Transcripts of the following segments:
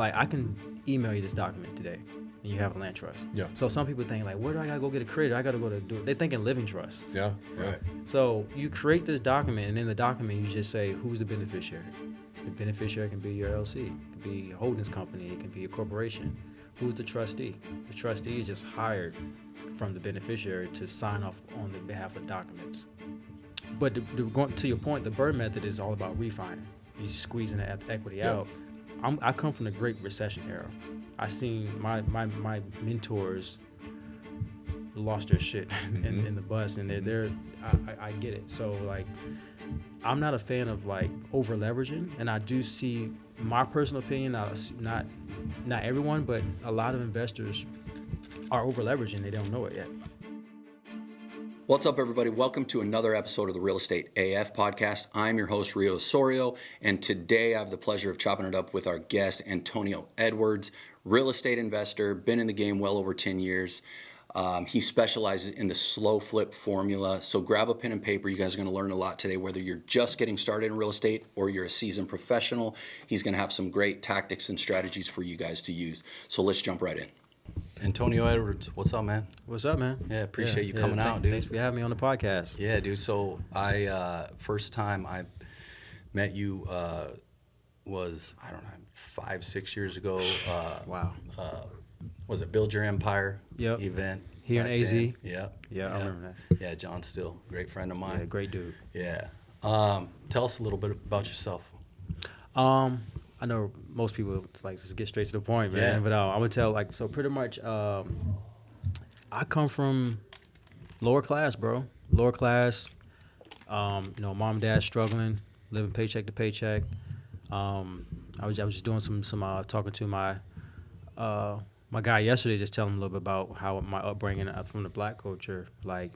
like I can email you this document today, and you have a land trust. Yeah. So some people think like, where do I gotta go get a creator? I gotta go to do it. They're thinking living trusts. Yeah. Right. So you create this document, and in the document you just say who's the beneficiary. The beneficiary can be your LC, it can be a holdings company, it can be a corporation. Who's the trustee? The trustee is just hired from the beneficiary to sign off on the behalf of documents. But going to your point, the Bird method is all about refining. You squeezing the equity out. I come from the Great Recession era. I seen my mentors lost their shit in the bus, and I get it. So like, I'm not a fan of like over leveraging, and I do see my personal opinion. Not everyone, but a lot of investors are over leveraging. They don't know it yet. What's up, everybody? Welcome to another episode of the Real Estate AF podcast. I'm your host, Rio Osorio, and today I have the pleasure of chopping it up with our guest, Antonio Edwards, real estate investor, been in the game well over 10 years. He specializes in the slow flip formula. So grab a pen and paper. You guys are going to learn a lot today, whether you're just getting started in real estate or you're a seasoned professional. He's going to have some great tactics and strategies for you guys to use. So let's jump right in. Antonio Edwards, what's up, man? What's up, man? Yeah, appreciate you coming out, dude. Thanks for having me on the podcast. Yeah, dude. So first time I met you was, I don't know, 5-6 years ago. Wow. Was it Build Your Empire Yep. event? Here in AZ. Yep. Yeah, I remember that. Yeah, John Still, great friend of mine. Yeah, great dude. Yeah. Tell us a little bit about yourself. I know most people like just get straight to the point, man. Yeah. But I'm gonna tell like so pretty much. I come from lower class, bro. Lower class. Mom and dad struggling, living paycheck to paycheck. I was just doing some talking to my guy yesterday, just telling him a little bit about how my upbringing from the black culture, like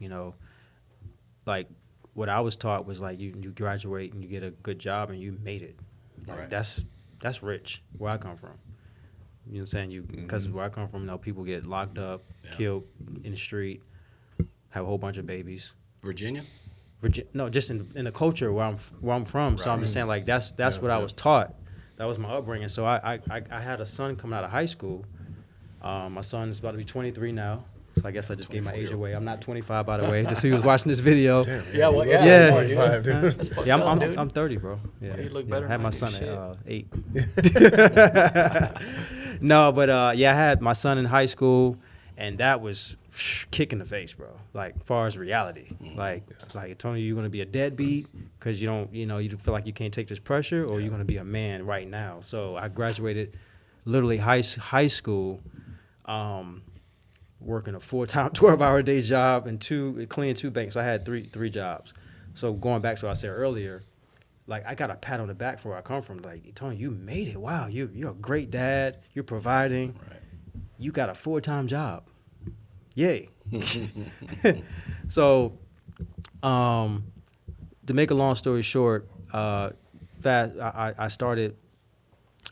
like what I was taught was like you graduate and you get a good job and you made it. Like, Right. That's rich where I come from. You know what I'm saying? Because where I come from, people get locked up, killed in the street, have a whole bunch of babies. Virginia? No, just in the culture where I'm from. So I'm just saying like that's what I was taught. That was my upbringing. So I had a son coming out of high school. My son is about to be 23 now. So I guess I just gave my age away. I'm not 25, by the way. Just so he was watching this video. Damn, Yeah, well, yeah. yeah. 25, dude. That's fucked Yeah, up, dude. I'm 30, bro. Yeah, Well, you look better I had than my I do, son shit. at 8. No, but I had my son in high school, and that was kick in the face, bro. Like, far as reality, like Tony, you're gonna be a deadbeat because you don't, you feel like you can't take this pressure, or you're gonna be a man right now. So I graduated, literally high school. Working a full-time 12-hour day job and cleaning 2 banks. So I had three jobs. So going back to what I said earlier, like I got a pat on the back for where I come from. Like, Tony, you made it. Wow, you're a great dad. You're providing. Right. You got a full-time job. Yay. So, to make a long story short, I started.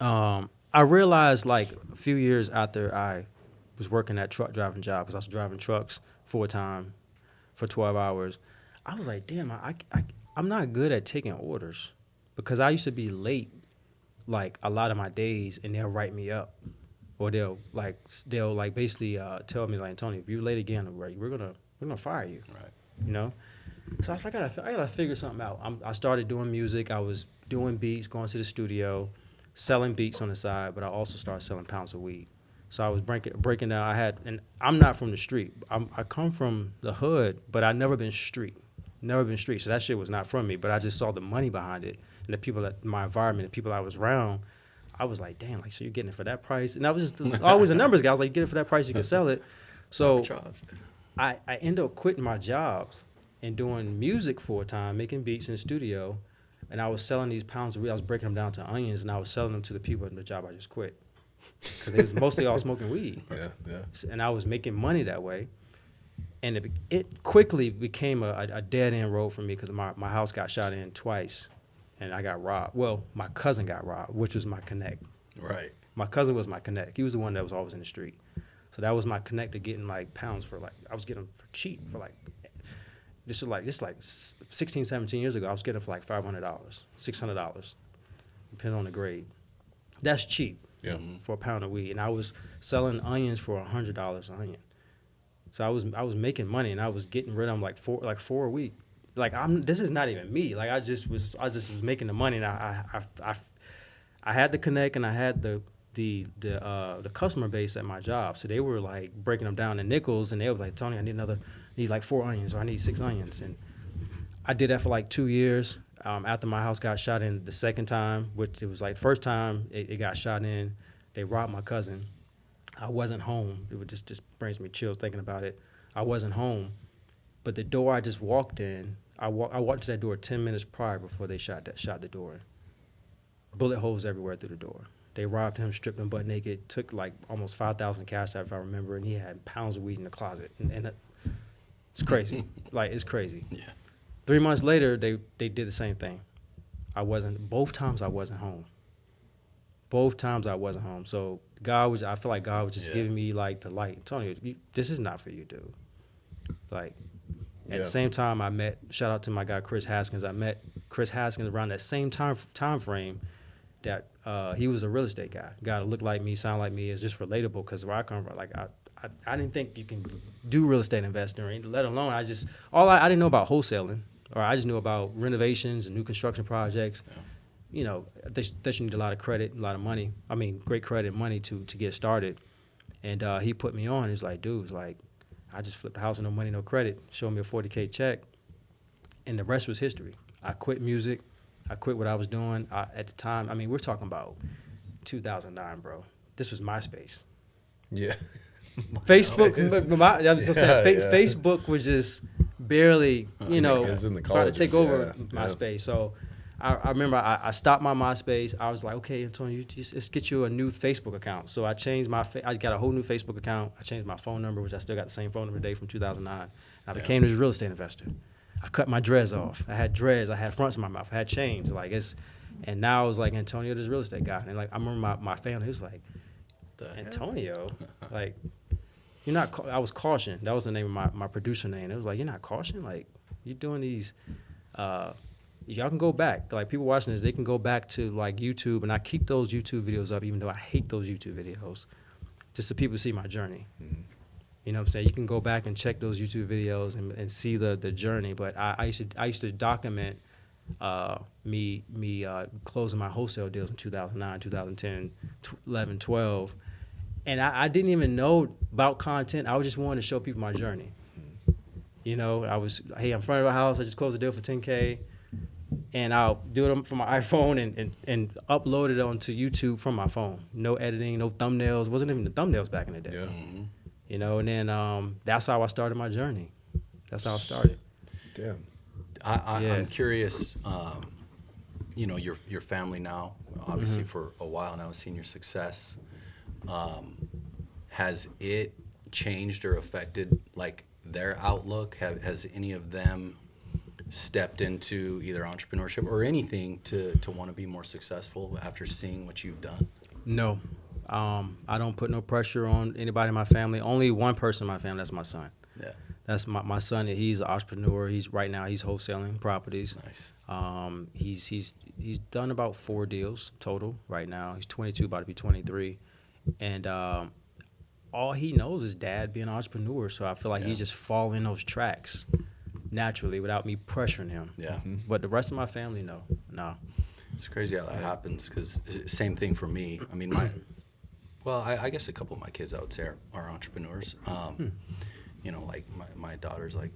I realized like a few years after I was working that truck driving job, because I was driving trucks full-time for 12 hours. I was like, damn, I'm not good at taking orders, because I used to be late like a lot of my days, and they'll write me up, or they'll basically tell me like, Tony, if you're late again, we're gonna fire you. Right. So I was like, I gotta figure something out. I started doing music. I was doing beats, going to the studio, selling beats on the side, but I also started selling pounds of weed. So I was breaking down. And I'm not from the street. I come from the hood, but I've never been street. So that shit was not from me. But I just saw the money behind it, and the people my environment, the people I was around. I was like, damn, like, so you're getting it for that price? And I was just always a numbers guy. I was like, get it for that price, you can sell it. So I ended up quitting my jobs and doing music full-time, making beats in the studio, and I was selling these pounds of weed. I was breaking them down to onions, and I was selling them to the people in the job I just quit, because it was mostly all smoking weed. Yeah. And I was making money that way. And it quickly became a dead-end road for me, because my house got shot in twice, and I got robbed. Well, my cousin got robbed, which was my connect. Right. My cousin was my connect. He was the one that was always in the street. So that was my connect to getting like pounds for like, I was getting them for cheap for like, this was like 16, 17 years ago. I was getting it for like $500, $600, depending on the grade. That's cheap. for a pound of weed, and I was selling onions for $100 an onion. So I was making money, and I was getting rid of them like four a week. Like this is not even me. Like I just was making the money, and I had the connect, and I had the customer base at my job. So they were like breaking them down in nickels, and they were like, Tony, I need like 4 onions, or I need 6 onions, and I did that for like 2 years. After my house got shot in the second time, which it was like first time it got shot in, they robbed my cousin. I wasn't home. It would just brings me chills thinking about it. I wasn't home, but the door I just walked in, I walked to that door 10 minutes prior before they shot the door. Bullet holes everywhere through the door. They robbed him, stripped him butt naked, took like almost 5,000 cash out if I remember, and he had pounds of weed in the closet. And it's crazy. Like, it's crazy. Yeah. 3 months later, they did the same thing. Both times I wasn't home. So I feel like God was just giving me like the light. Tony, this is not for you, dude. Like, at the same time shout out to my guy Chris Haskins. I met Chris Haskins around that same time frame that he was a real estate guy. Guy that looked like me, sound like me, is just relatable because where I come from, like I didn't think you can do real estate investing, or let alone I didn't know about wholesaling, or I just knew about renovations and new construction projects. Yeah. You know, that you need a lot of credit, a lot of money. I mean, great credit and money to get started. And he put me on. He was like, dude, I just flipped a house with no money, no credit. Showed me a $40K check. And the rest was history. I quit music. I quit what I was doing. At the time, I mean, we're talking about 2009, bro. This was MySpace. Yeah. Facebook, Facebook was just barely, about to take over MySpace. So I remember I stopped my MySpace. I was like, okay, Antonio, let's get you a new Facebook account. So I changed I got a whole new Facebook account. I changed my phone number, which I still got the same phone number today from 2009. I became this real estate investor. I cut my dreads off. I had dreads. I had fronts in my mouth. I had chains. And now I was like, Antonio, this real estate guy. And like, I remember my family was like, Antonio, like, you're not. I was Caution. That was the name of my producer name. It was like, you're not Caution. Like, you're doing these. Y'all can go back. Like, people watching this, they can go back to like YouTube, and I keep those YouTube videos up, even though I hate those YouTube videos, just so people see my journey. Mm-hmm. You know what I'm saying? You can go back and check those YouTube videos and see the journey. But I used to document me closing my wholesale deals in 2009, 2010, 11, 12. And I didn't even know about content. I was just wanting to show people my journey. You know, hey, I'm in front of a house. I just closed a deal for $10K. And I'll do it from my iPhone and upload it onto YouTube from my phone. No editing, no thumbnails. Wasn't even the thumbnails back in the day. Yeah. Mm-hmm. You know, and then that's how I started my journey. That's how I started. Damn. I'm curious, your family now, obviously mm-hmm. for a while now, has seen your success. Has it changed or affected, like, their outlook? Has any of them stepped into either entrepreneurship or anything to want to be more successful after seeing what you've done? No. I don't put no pressure on anybody in my family. Only one person in my family, that's my son. Yeah. That's my son. He's an entrepreneur. He's wholesaling properties. Nice. He's done about 4 deals total right now. He's 22, about to be 23. And all he knows is dad being an entrepreneur. So I feel like he's just following those tracks naturally without me pressuring him. Yeah. Mm-hmm. But the rest of my family, no. It's crazy how that happens, because same thing for me. I mean, I guess a couple of my kids, I would say, are entrepreneurs. You know, like my daughter's like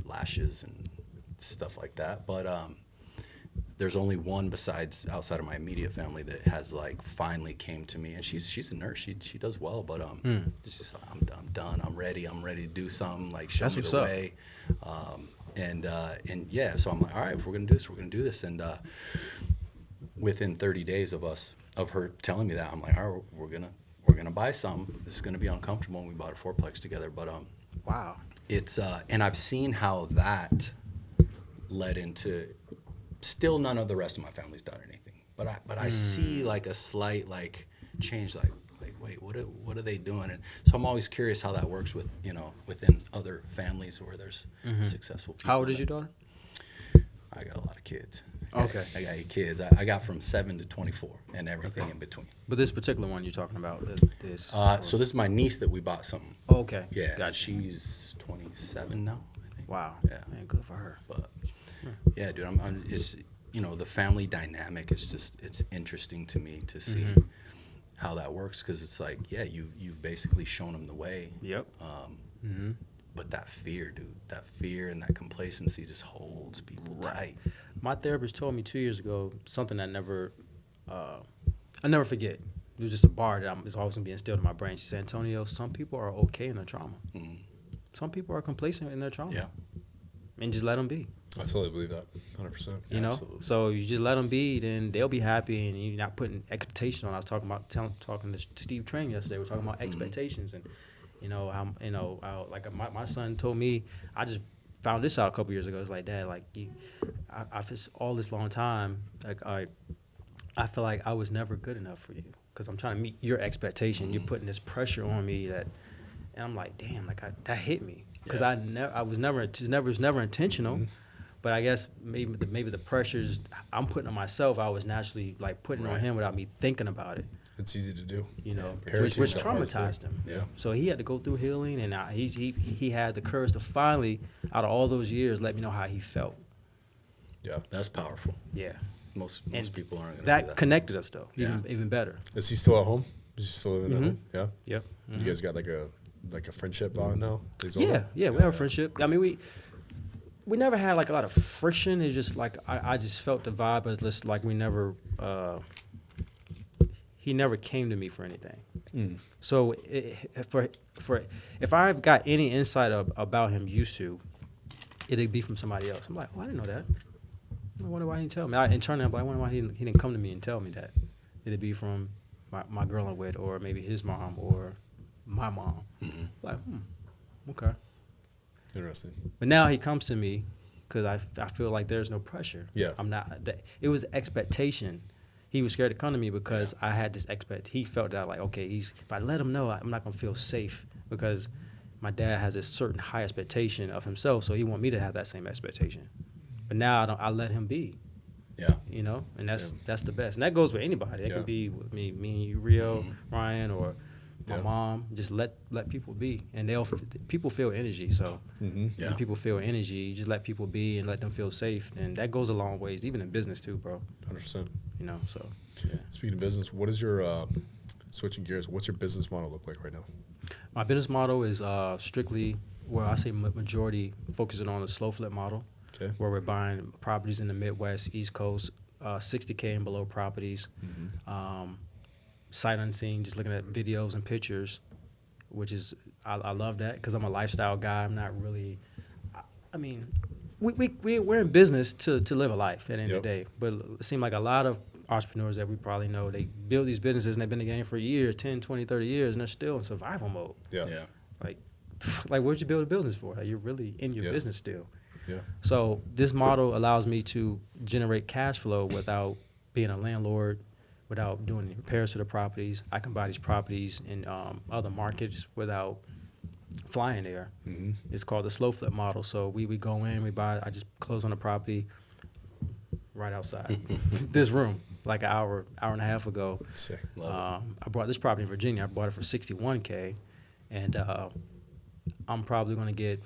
lashes and stuff like that. But there's only one outside of my immediate family that has like finally came to me, and she's a nurse. She does well, but it's just like, I'm done. I'm ready to do something. Like, show me the way. So I'm like, all right, if we're gonna do this, we're gonna do this. And within 30 days of her telling me that, I'm like, all right, we're gonna buy some. This is gonna be uncomfortable. And we bought a 4-plex together, but wow, it's and I've seen how that led into. Still, none of the rest of my family's done anything, but I see like a slight like change, like wait, what are they doing? And so I'm always curious how that works within other families where there's successful people. How old is your daughter? I got a lot of kids. Okay. I got 8 kids. I got from 7 to 24 and everything in between. But this particular one you're talking about, this. So this is my niece that we bought something. Okay. Yeah, Gotcha. she's 27 now, I think. Wow. Yeah. Man, good for her. But yeah, dude, it's, you know, the family dynamic is just, it's interesting to me to see how that works, because it's like, yeah, you've basically shown them the way. Yep. But that fear, dude, that fear and that complacency just holds people tight. My therapist told me 2 years ago something I never forget. It was just a bar that it's always gonna be instilled in my brain. She said, Antonio, some people are okay in their trauma. Some people are complacent in their trauma. Yeah. And just let them be. I totally believe that, 100%. You know, Absolutely. so you just let them be, then they'll be happy, and you're not putting expectations on. I was talking to Steve Train yesterday. We're talking about expectations, and my son told me, I just found this out a couple years ago. It's like, Dad, like I've just all this long time, like I feel like I was never good enough for you because I'm trying to meet your expectation. You're putting this pressure on me and I'm like, damn, like that hit me because it was never intentional. But I guess maybe the pressures I'm putting on myself, I was naturally like putting on him without me thinking about it. It's easy to do. You know, Parenting's which the hardest traumatized thing. him. Yeah. So he had to go through healing, and he had the courage to finally, out of all those years, let me know how he felt. Yeah. That's powerful. Yeah. Most And people aren't going to do That that. connected us though, Yeah. even better. Is he still at home? Is he still living at home? Yeah. Yep. You guys got like a friendship bond now? He's Yeah, older? yeah, we have a friendship. I mean, we never had like a lot of friction. It's just like I just felt the vibe as just like we never. He never came to me for anything. So if I've got any insight about him used to, it'd be from somebody else. I'm like, oh, I didn't know that. I wonder why he didn't tell me. Internally, I'm like, I wonder why he didn't come to me and tell me that. It'd be from my girl I'm with, or maybe his mom, or my mom. Like, okay. Interesting. But now he comes to me because I feel like there's no pressure. Yeah. I'm not. It was expectation. He was scared to come to me because I had this He felt that like, okay, if I let him know, I'm not gonna feel safe because my dad has a certain high expectation of himself, so he want me to have that same expectation. But now I let him be. Yeah. You know, and that's the best. And that goes with anybody. It Yeah. could be with me and you, Rio, Ryan, or my Yeah. mom. Just let people be, and people feel energy. So Yeah. when people feel energy, you just let people be and let them feel safe, and that goes a long ways, even in business too, bro. 100%. You know, so yeah. Speaking of business, what is your, switching gears, what's your business model look like right now? My business model is strictly, I say majority, focusing on the slow flip model, Okay. where we're buying properties in the Midwest, East Coast, 60K and below properties, sight unseen, just looking at videos and pictures, which is, I love that because I'm a lifestyle guy. I'm not really, I mean, we're in business to live a life at the end of the day, but it seems like a lot of entrepreneurs that we probably know, they build these businesses and they've been in the game for years, 10, 20, 30 years, and they're still in survival mode. Yeah. Yeah. Like what'd you build a business for? Like, you're really in your Yeah. business still. Yeah. So this model allows me to generate cash flow without being a landlord, without doing any repairs to the properties. I can buy these properties in other markets without flying there. It's called the slow flip model. So we go in, we buy, I just close on the property right outside this room, like an hour and a half ago. Sick. Love I bought this property in Virginia. I bought it for $61K, and I'm probably going to get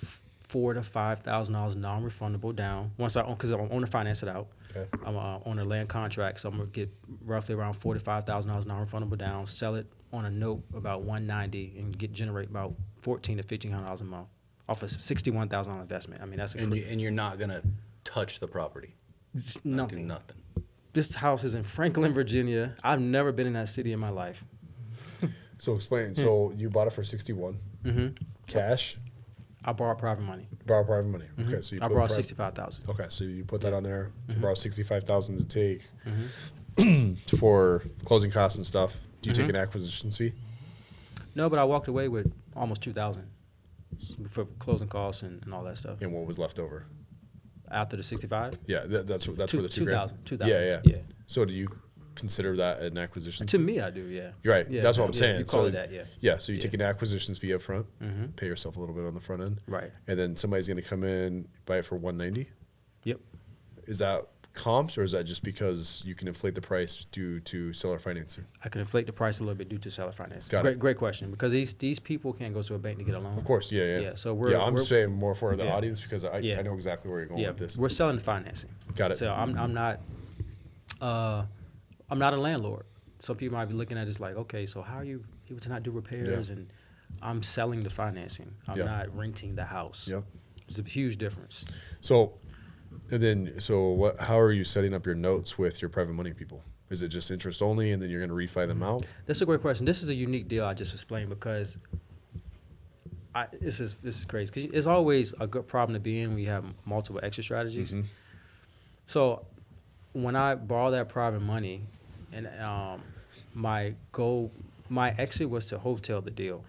$4,000 to $5,000 non-refundable down once because I'm owner finance it out. Okay. I'm on a land contract, so I'm gonna get roughly around $45,000 non-refundable down. Sell it on a note about $190 and generate about $1,400 to $1,500 a month off a $61,000 investment. I mean, that's And you're not going to touch the property. Not do nothing. nothing. This house is in Franklin, Virginia. I've never been in that city in my life. So explain. So you bought it for 61 cash, I borrowed private money. borrow private money. Okay, so you I put borrowed pri- $65,000. Okay, so you put that on there. Borrow 65,000 to take for closing costs and stuff. Do you take an acquisition fee? No, but I walked away with almost $2,000 for closing costs and all that stuff. And what was left over? After the 65, Yeah, that's where the $2,000. 2,000. Yeah. Yeah. So do you consider that an acquisition? To me, I do. Yeah. You're right. Yeah, That's what I'm yeah, saying. You call so it that. Yeah. Yeah. So you Yeah. take an acquisitions fee up front, pay yourself a little bit on the front end, Right. and then somebody's going to come in buy it for 190. Yep. Is that comps, or is that just because you can inflate the price due to seller financing? I could inflate the price a little bit due to seller finance. Got it. Great question, because these people can't go to a bank to get a loan. Of course, yeah. Yeah, so we're- I'm we're- saying more for the Yeah. audience because I Yeah. know exactly where you're going Yeah, with this. we're selling the financing. Got it. So I'm not a landlord. Some people might be looking at it as like, okay, so how are you able to not do repairs? Yeah. And I'm selling the financing. I'm Yeah. not renting the house. Yep. There's a huge difference. So, how are you setting up your notes with your private money people? Is it just interest only, and then you're going to refi them out? That's a great question. This is a unique deal I just explained because this is crazy. Because it's always a good problem to be in when you have multiple exit strategies. Mhm. So when I borrow that private money, and my exit was to hotel the deal,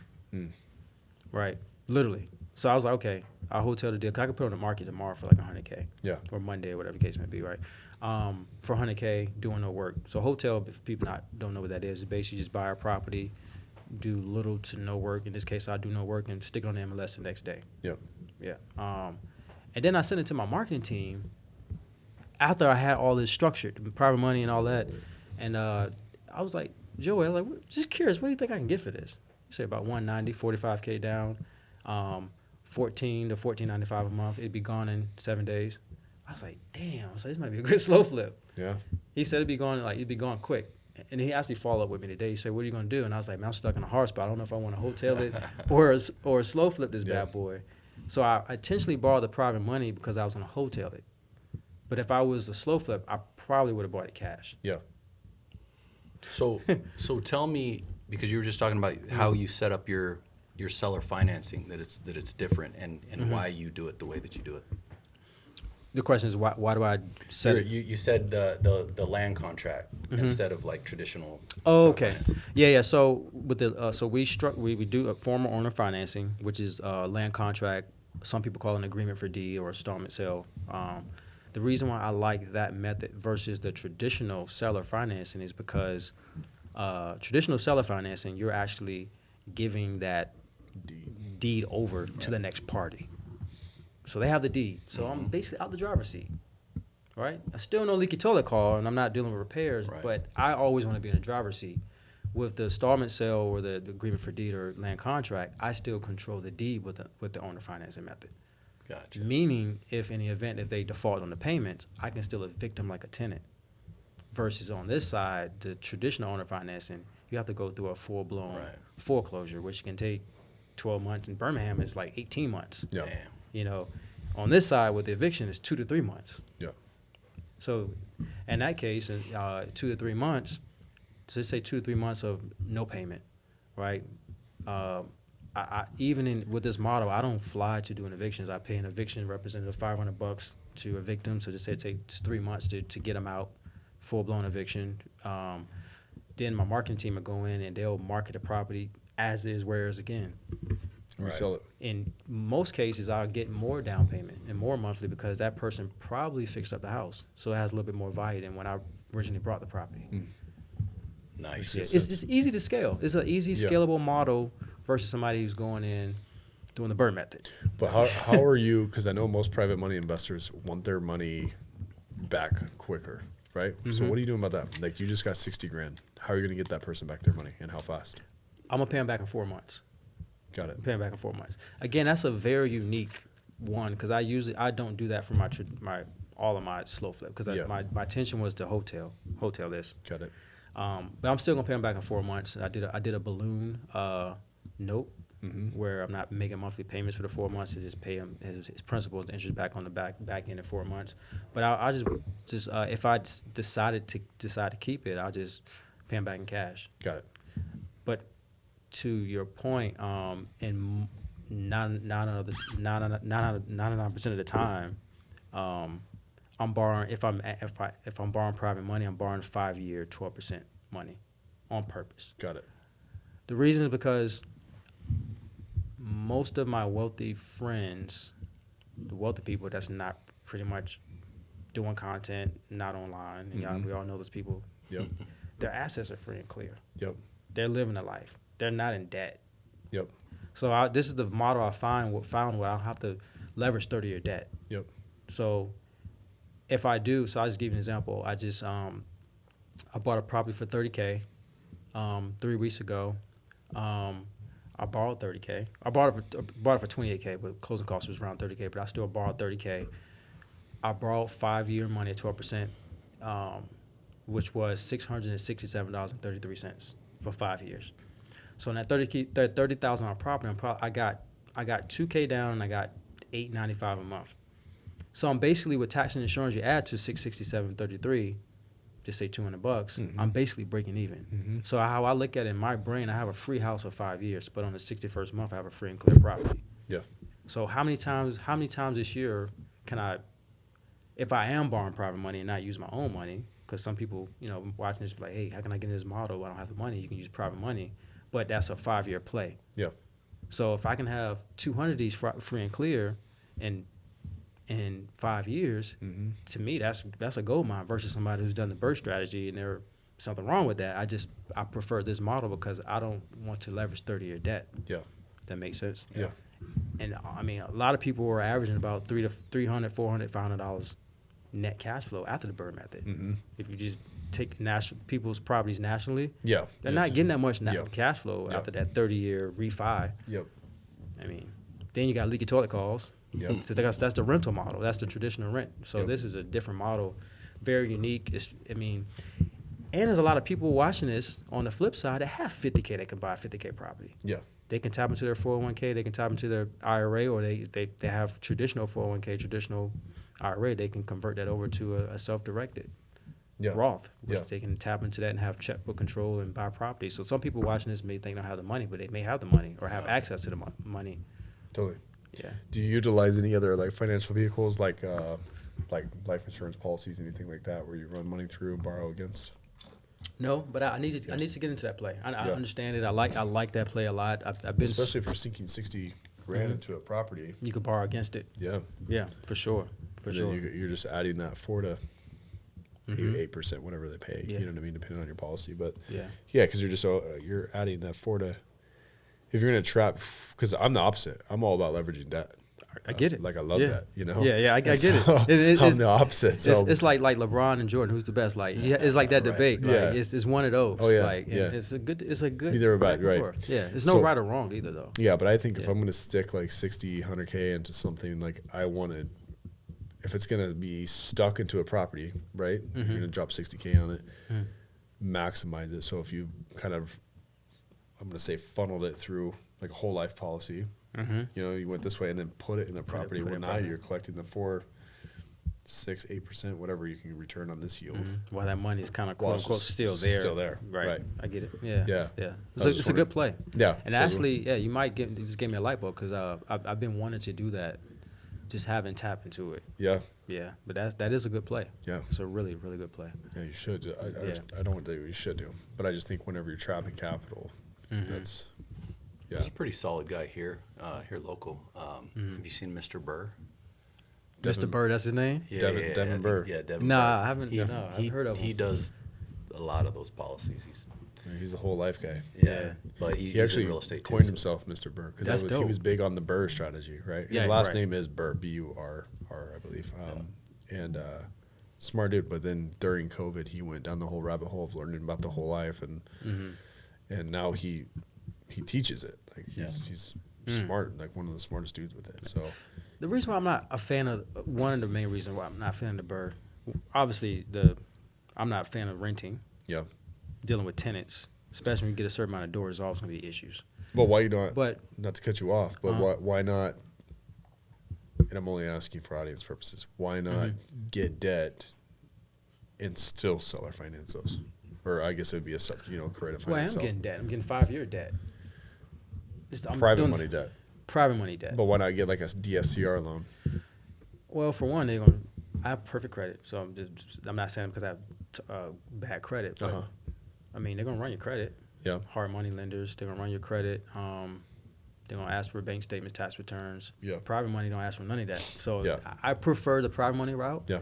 right? Literally. So I was like, okay, I'll hotel the deal. 'Cause I could put it on the market tomorrow for like $100K. Yeah. Or Monday or whatever the case may be, right? For $100K, doing no work. So hotel, if people don't know what that is basically just buy a property, do little to no work. In this case, I do no work and stick it on the MLS the next day. Yep. Yeah. And then I sent it to my marketing team after I had all this structured, private money and all that. And I was like, Joel, just curious, what do you think I can get for this? You say about 190, 45K down, 14 to 14.95 a month. It'd be gone in 7 days. I was like, damn. I was like, this might be a good slow flip. Yeah. He said it'd be gone quick. And he actually followed up with me today. He said, what are you going to do? And I was like, man, I'm stuck in a hard spot. I don't know if I want to hotel it or slow flip this Yeah. bad boy. So I intentionally borrowed the private money because I was going to hotel it. But if I was a slow flip, I probably would have bought it cash. Yeah. So tell me, because you were just talking about how you set up your seller financing, that it's different, and why you do it the way that you do it. The question is, why do I set it? You said the land contract instead of like traditional. Oh, seller okay. financing. Yeah. So with the we do a formal owner financing, which is land contract. Some people call it an agreement for deed or installment sale. The reason why I like that method versus the traditional seller financing is because traditional seller financing, you're actually giving that deed over to the next party. So they have the deed. So I'm basically out the driver's seat, right? I still no leaky toilet call, and I'm not dealing with repairs, Right. but I always want to be in the driver's seat. With the installment sale or the agreement for deed or land contract, I still control the deed with the owner financing method. Gotcha. Meaning, if they default on the payments, I can still evict them like a tenant. Versus on this side, the traditional owner financing, you have to go through a full-blown Right. foreclosure, which can take 12 months. In Birmingham, it's like 18 months. Yeah. Damn. You know, on this side with the eviction, it's 2 to 3 months. Yeah. So, in that case, 2 to 3 months. So let's say 2 to 3 months of no payment, right? I even with this model, I don't fly to doing evictions. I pay an eviction representative $500 to evict them. So just say it takes 3 months to get them out, full blown eviction. Then my marketing team will go in and they'll market the property as is, where is again. Resell it. In most cases, I'll get more down payment and more monthly because that person probably fixed up the house, so it has a little bit more value than when I originally brought the property. Nice. Yeah, it's just easy to scale. It's an easy, Yeah. scalable model versus somebody who's going in doing the Bird method. But how are you? Because I know most private money investors want their money back quicker, right? So what are you doing about that? Like you just got 60 grand. How are you going to get that person back their money, and how fast? I'm gonna pay them back in 4 months. Got it. I'm paying back in 4 months. Again, that's a very unique one because I don't do that for all of my slow flip because Yeah. my intention was to hotel this. Got it. But I'm still gonna pay them back in 4 months. I did a balloon note where I'm not making monthly payments for the 4 months to just pay him his principal and interest back on the back end in 4 months. But I just if I decide to keep it, I'll just pay him back in cash. Got it. But to your point, in 99% of the time, I'm borrowing. If I'm borrowing private money, I'm borrowing 5-year 12% money, on purpose. Got it. The reason is because most of my wealthy friends, the wealthy people that's not pretty much doing content, not online, and we all know those people. Yep. Their assets are free and clear. Yep. They're living a life. They're not in debt. Yep. So this is the model I found where I don't have to leverage 30-year debt. Yep. So if I do, so I'll just give you an example. I just I bought a property for $30K 3 weeks ago. I borrowed $30K. I bought it for $28K, but closing cost was around $30K. But I still borrowed $30K. I borrowed 5-year money at 12%, which was $667.33 for 5 years. So in that $30,000 property, I got $2K down and I got $895 a month. So I'm basically, with tax and insurance, you add to $667.33, just say $200. I'm basically breaking even. So how I look at it in my brain, I have a free house for 5 years, but on the 61st month, I have a free and clear property. Yeah. So how many times this year can I, if I am borrowing private money and not use my own money, because some people, watching this be like, hey, how can I get in this model? I don't have the money. You can use private money, but that's a 5-year play. Yeah. So if I can have 200 of these free and clear in 5 years, to me that's a gold mine versus somebody who's done the BRRRR strategy and there's something wrong with that. I prefer this model because I don't want to leverage 30-year debt. Yeah. That makes sense. Yeah. And I mean, a lot of people are averaging about $300, $400, $500 net cash flow after the BRRRR method. If you just take people's properties nationally, Yeah. they're not getting that much Yeah. cash flow Yeah. after that 30-year refi. Yep. I mean, then you got leaky toilet calls. Yep. So that's the rental model. That's the traditional rent. So Yep. this is a different model, very unique. And there's a lot of people watching this on the flip side that have $50K that can buy a $50K property. Yeah. They can tap into their 401K, they can tap into their IRA, or they have traditional 401K, traditional IRA. They can convert that over to a self-directed Yeah. Roth, which Yeah. they can tap into that and have checkbook control and buy property. So some people watching this may think they don't have the money, but they may have the money or have access to the money. Totally. Yeah. Do you utilize any other like financial vehicles like life insurance policies, anything like that, where you run money through, borrow against? No, but I need to get into that play. I Yeah. understand it. I like that play a lot. I've been, Especially if you're sinking 60 grand into a property. you could borrow against it. Yeah. Yeah, for sure. And then you're just adding that 4 to 8%, whatever they pay. Yeah. You know what I mean, depending on your policy. But Yeah. yeah, because you're adding that 4 to. If you're gonna trap, because I'm the opposite. I'm all about leveraging debt. I get it. Like I love Yeah. that. You know. Yeah, I And get it. so It's I'm the opposite. So it's like LeBron and Jordan, who's the best? Like, yeah, it's like that Right. debate. Like, Yeah. it's one of those. Oh, yeah, Like, and yeah. it's a good. Neither are bad, back and right. forth. Yeah, it's no So- right or wrong either though. yeah, but I think if Yeah. I'm gonna stick like 60, 100K into something, like I want to. If it's gonna be stuck into a property, right? You're gonna drop 60K on it, maximize it. So if you kind of, I'm gonna say, funneled it through like a whole life policy. You went this way and then put it in the property. put it Well, in now property. you're collecting the 4, 6, 8%, whatever you can return on this yield. While that money is kind of Well, quote it's unquote just still there. still there, right. I get it. Yeah. Yeah. Yeah. I So was just it's a good play. Yeah, And so- actually, yeah, you might just give me a light bulb because I've been wanting to do that, just haven't tapped into it. Yeah, Yeah. But that is a good play. yeah, It's a really, really good play. yeah. You should. Yeah. I don't want to do what you should do, but I just think whenever you're trapping capital, that's yeah. He's a pretty solid guy here local. Have you seen Mr. BRRRR? Mr. Bird, that's his name? Yeah, Devin- I Devin think- BRRRR. Yeah, Devin Nah, BRRRR. I haven't- no, I haven't heard of him. He does a lot of those policies. He's the whole life guy. Yeah, but He he's actually in real estate coined too, himself Mr. BRRRR because That's he dope. was big on the BRRRR strategy, right? His Yeah, last right. name is BRRRR, BURR, I believe. And smart dude. But then during COVID, he went down the whole rabbit hole of learning about the whole life, and now he teaches it. Like he's smart, like one of the smartest dudes with it. So The reason why I'm not a fan of one of the main reasons why I'm not a fan of the BRRRR, obviously I'm not a fan of renting, yeah. dealing with tenants, especially when you get a certain amount of doors. There's always going to be issues. But why you not? But Not to cut you off, but why not? And I'm only asking for audience purposes. Why not get debt and still seller finance those? Or I guess it would be a creative well, I am finance. getting debt. I'm getting 5-year debt. I'm Private doing money debt. Private money debt. But why not get like a DSCR loan? Well, for one, I have perfect credit, so I'm not saying because I have bad credit, but I mean they're gonna run your credit. Yeah. Hard money lenders, they're gonna run your credit. They're gonna ask for bank statements, tax returns. Yeah. Private money don't ask for none of that. So Yeah. I prefer the private money route. Yeah.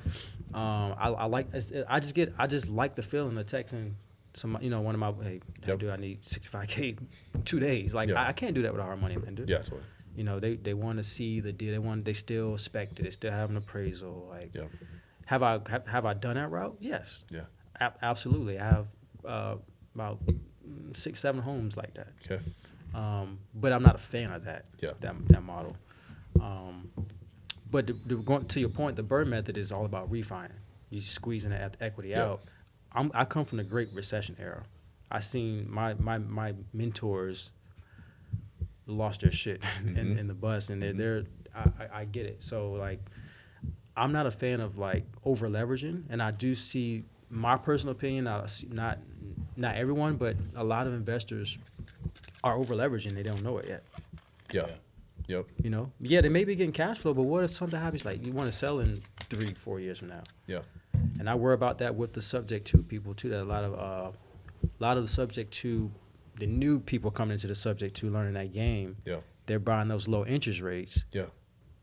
I just like the feeling of texting one of my Yep. dude, I need 65K 2 days. Like Yeah. I can't do that with a hard money lender. Yeah, totally. They want to see the deal. They still expect it. They still have an appraisal. Like Yeah. Have I done that route? Yes. Yeah. Absolutely. I have about 6-7 homes like that. Okay. But I'm not a fan of that. Yeah. That model. But going to your point, the Bird method is all about refining. You squeezing the equity Yeah. out. I come from the Great Recession era. I seen my mentors lost their shit in the bus, and I get it. So like, I'm not a fan of like over leveraging, and I do see my personal opinion. Not everyone, but a lot of investors are over leveraging. They don't know it yet. Yeah. Yep. You know, yeah, they may be getting cash flow, but what if something happens? Like you want to sell in 3-4 years from now, Yeah. and I worry about that with the subject to people too. That a lot of the subject to the new people coming into the subject to learning that game. Yeah. They're buying those low interest rates, Yeah.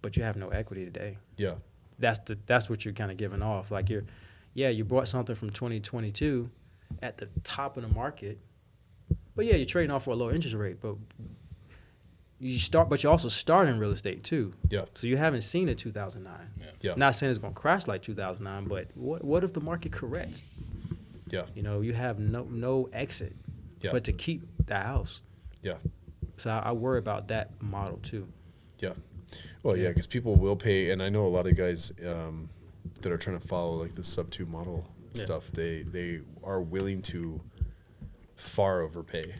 but you have no equity today. Yeah. That's what you're kind of giving off. Like you bought something from 2022 at the top of the market, but yeah, you're trading off for a low interest rate, but you also start in real estate too. Yeah. So you haven't seen it 2009. Yeah. Not saying it's going to crash like 2009, but what if the market corrects? Yeah. You know, you have no exit, Yeah. but to keep the house. Yeah. So I worry about that model too. Yeah. Well, yeah, because people will pay, and I know a lot of guys that are trying to follow like the sub-2 model stuff. They are willing to far overpay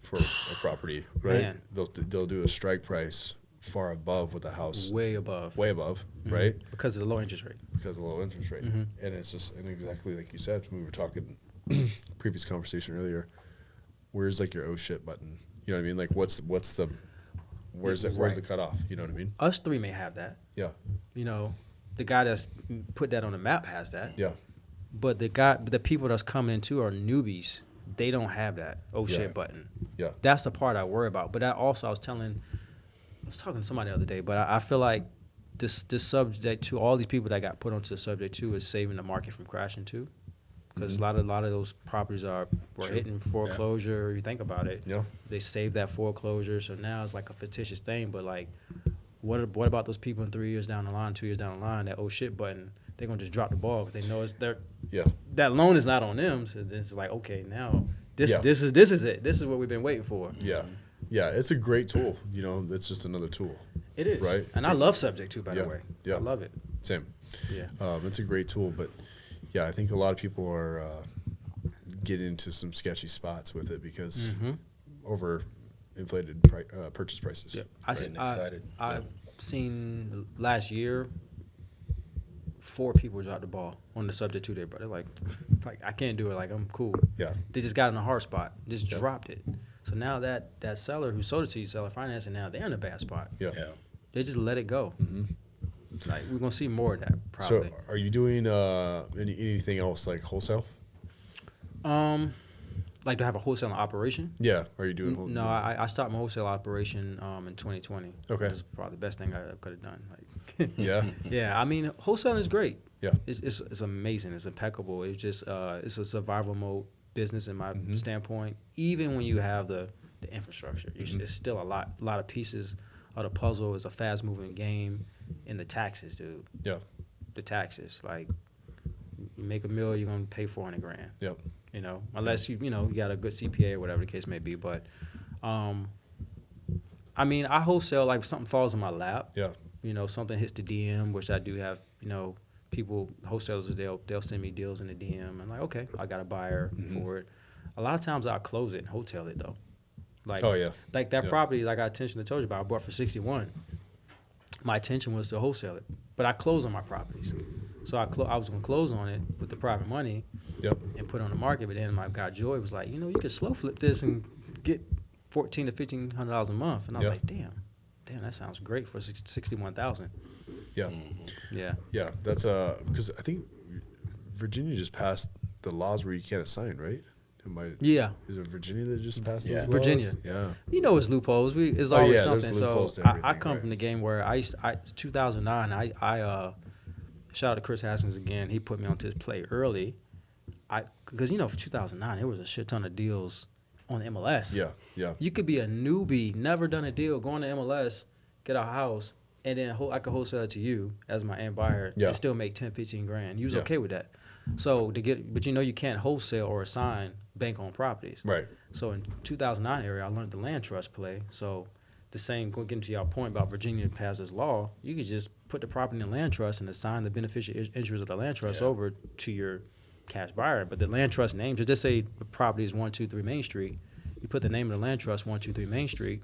for a property, right? Man. They'll do a strike price far above what the house, Way above. right? Because of the low interest rate. Because of the low interest rate, Mhm. and it's just and exactly like you said, we were talking previous conversation earlier. Where's like your oh shit button? You know what I mean? Like where's the cutoff? You know what I mean? Us three may have that. Yeah. You know, the guy that's put that on the map has that. Yeah. But the people that's coming into are newbies. They don't have that Yeah. shit button. Yeah. That's the part I worry about. But I was talking to somebody the other day, but I feel like this subject to all these people that got put onto the subject too is saving the market from crashing too. Because a lot of those properties were True. hitting foreclosure. You think about it. Yeah. They saved that foreclosure, so now it's like a fictitious thing. But like, what about those people in 3 years down the line, 2 years down the line? That oh shit button, they're gonna just drop the ball because they know Yeah. that loan is not on them. So it's like, okay, now this Yeah. is it. This is what we've been waiting for. Yeah. Yeah. It's a great tool. You know, it's just another tool. It is, Right. And I love Subject too, by Yeah. the way. Yeah. I love it. Same. Yeah. It's a great tool, but yeah, I think a lot of people are getting into some sketchy spots with it because over inflated purchase prices. Yeah. Getting excited. I've seen last year 4 people dropped the ball on the Subject to their brother. Like I can't do it. Like I'm cool. Yeah. They just got in a hard spot. Just Yeah. dropped it. So now that seller who sold it to you, seller financing, now they're in a bad spot. Yeah. Yeah. They just let it go. Mm-hmm. Like we're gonna see more of that probably. So, are you doing anything else like wholesale? Like to have a wholesaling operation. Yeah. Are you doing? No, I stopped my wholesale operation in 2020. Okay. It was probably the best thing I could have done. Like, Yeah. yeah, I mean, wholesaling is great. Yeah. It's amazing. It's impeccable. It's just it's a survival mode business in my standpoint. Even when you have the infrastructure, it's still a lot of pieces of the puzzle. It's a fast moving game. And the taxes, dude. Yeah. The taxes, like you make $1 million, you're gonna pay $400,000. Yep. You know, unless you got a good CPA or whatever the case may be. But, I mean, I wholesale like if something falls in my lap. Yeah. You know, something hits the DM, which I do have. You know, people wholesalers they'll send me deals in the DM, and like, okay, I got a buyer for it. A lot of times I'll close it and wholesale it though. Like, Oh yeah. like that Yeah. property, like I intentionally told you about, I bought for 61. My intention was to wholesale it, but I close on my properties. So I was gonna close on it with the private money. Yep. And put it on the market, but then my guy Joy was like, you could slow flip this and get $1,400 to $1,500 a month, and I was Yeah. like, damn, that sounds great for 61,000. Yeah. Yeah, Yeah. That's because I think Virginia just passed the laws where you can't assign, right? yeah. Is it Virginia that just passed Yeah. those laws? Virginia. Yeah. It's loopholes. It's Oh, always yeah, there's something. loopholes So to I everything, come right. from the game where I 2009. I shout out to Chris Haskins again. He put me onto his play early. Because for 2009 there was a shit ton of deals on MLS. Yeah. Yeah. You could be a newbie, never done a deal, go on to MLS, get a house, and then I could wholesale it to you as my end buyer Yeah. and still make 10, 15 grand. You was Yeah. okay with that. So but you can't wholesale or assign bank-owned properties. Right. So in 2009 area, I learned the land trust play. So the same, getting to your point about Virginia passed this law, you could just put the property in the land trust and assign the beneficial interest of the land trust Yeah. over to your cash buyer. But the land trust name, just say the property is 123 Main Street, you put the name of the land trust 123 Main Street,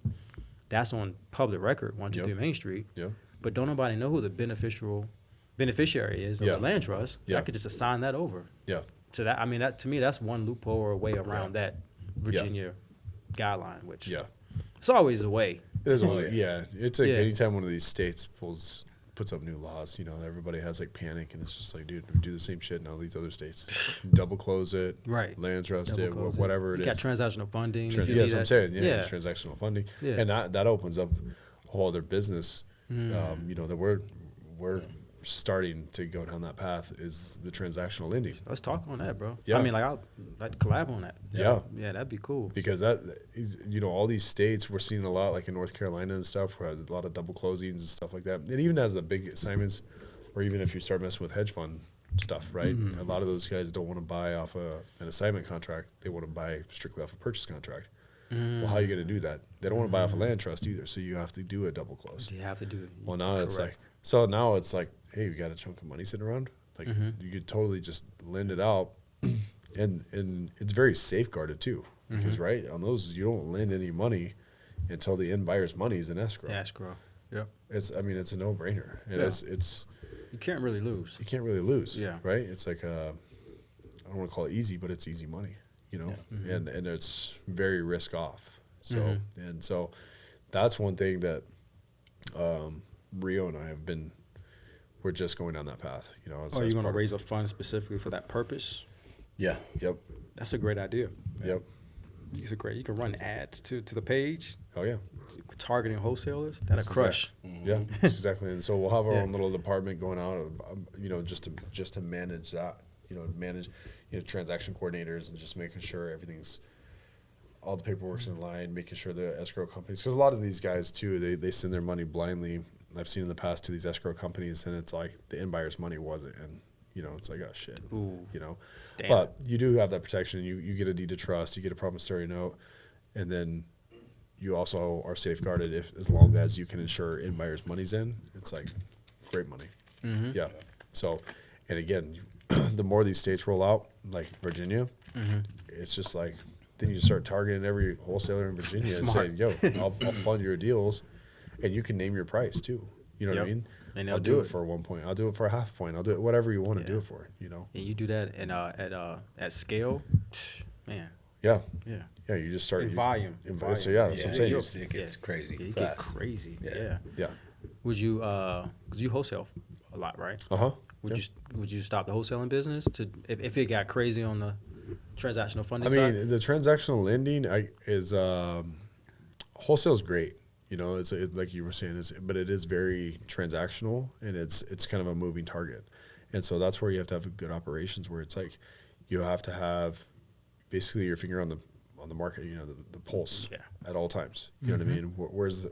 that's on public record, 123 Yep. Main Street. Yeah. But don't nobody know who the beneficiary is of Yeah. the land trust. Yeah. I could just assign that over. Yeah. So that, I mean, that to me, that's one loophole or a way around that Virginia guideline, which Yeah. it's always a way. There's Oh, only, yeah. It's like Yeah. anytime one of these states puts up new laws, everybody has like panic, and it's just like, dude, we do the same shit in all these other states. Double close it, Right. land trust Double it, close whatever You it got is. transactional funding. Trans- if you yeah, need that's what I'm that. saying. Yeah, Yeah. transactional funding, Yeah. and that opens up a whole other business. That we're starting to go down that path is the transactional lending. Let's talk on that, bro. Yeah. I mean, like, I'd like to collab on that. Yeah. Yeah, that'd be cool. Because that is, all these states we're seeing a lot, like in North Carolina and stuff, where a lot of double closings and stuff like that. And even as the big assignments, or even if you start messing with hedge fund stuff, right? A lot of those guys don't want to buy off an assignment contract; they want to buy strictly off a purchase contract. Well, how are you going to do that? They don't want to buy off a land trust either, so you have to do a double close. You have to do it. Well, now it's like, Correct. so now it's like, hey, you got a chunk of money sitting around, like you could totally just lend it out, and it's very safeguarded too, because right on those you don't lend any money until the end buyer's money is in escrow. escrow. Yep. It's it's a no brainer, and Yeah. it's You can't really lose. you can't really lose. Yeah. Right. It's like I don't want to call it easy, but it's easy money, and it's very risk off. So and so that's one thing that Rio and I have been. We're just going down that path, Are you that's going to part of- raise a fund specifically for that purpose? Yeah. Yep. That's a great idea. Yep. It's a great. You can run ads to the page, Oh yeah. targeting wholesalers. That'll That's crush. Yeah, that's exactly. And so we'll have our Yeah. own little department going out, just to manage that, manage, transaction coordinators and just making sure everything's, all the paperwork's in line, making sure the escrow companies, because a lot of these guys too, they send their money blindly. I've seen in the past to these escrow companies, and it's like the end buyer's money wasn't, and it's like, oh shit, Ooh. Damn. But you do have that protection. You get a deed of trust, you get a promissory note, and then you also are safeguarded as long as you can ensure end buyer's money's in. It's like great money. Yeah. So, and again, the more these states roll out, like Virginia, it's just like then you start targeting every wholesaler in Virginia and Smart. saying, "Yo, I'll fund your deals," and you can name your price too. You know what I Yep. mean? And I'll they'll do do it it. for 1 point. I'll do it for a half point. I'll do it whatever you want to do Yeah. it for. And you do that at scale, man. Yeah. Yeah. Yeah, you just start In volume. So Volume. yeah, that's what I'm saying. It gets crazy. Yeah, you fast. get crazy. Yeah. Yeah. Yeah. Would you? Cause you wholesale a lot, right? Would Would you stop the wholesaling business if it got crazy on the transactional funding I side? mean, the transactional lending is wholesale is great. Like you were saying, but it is very transactional, and it's kind of a moving target, and so that's where you have to have good operations, where it's like you have to have basically your finger on the market, the pulse Yeah. at all times. You know what I mean? Where's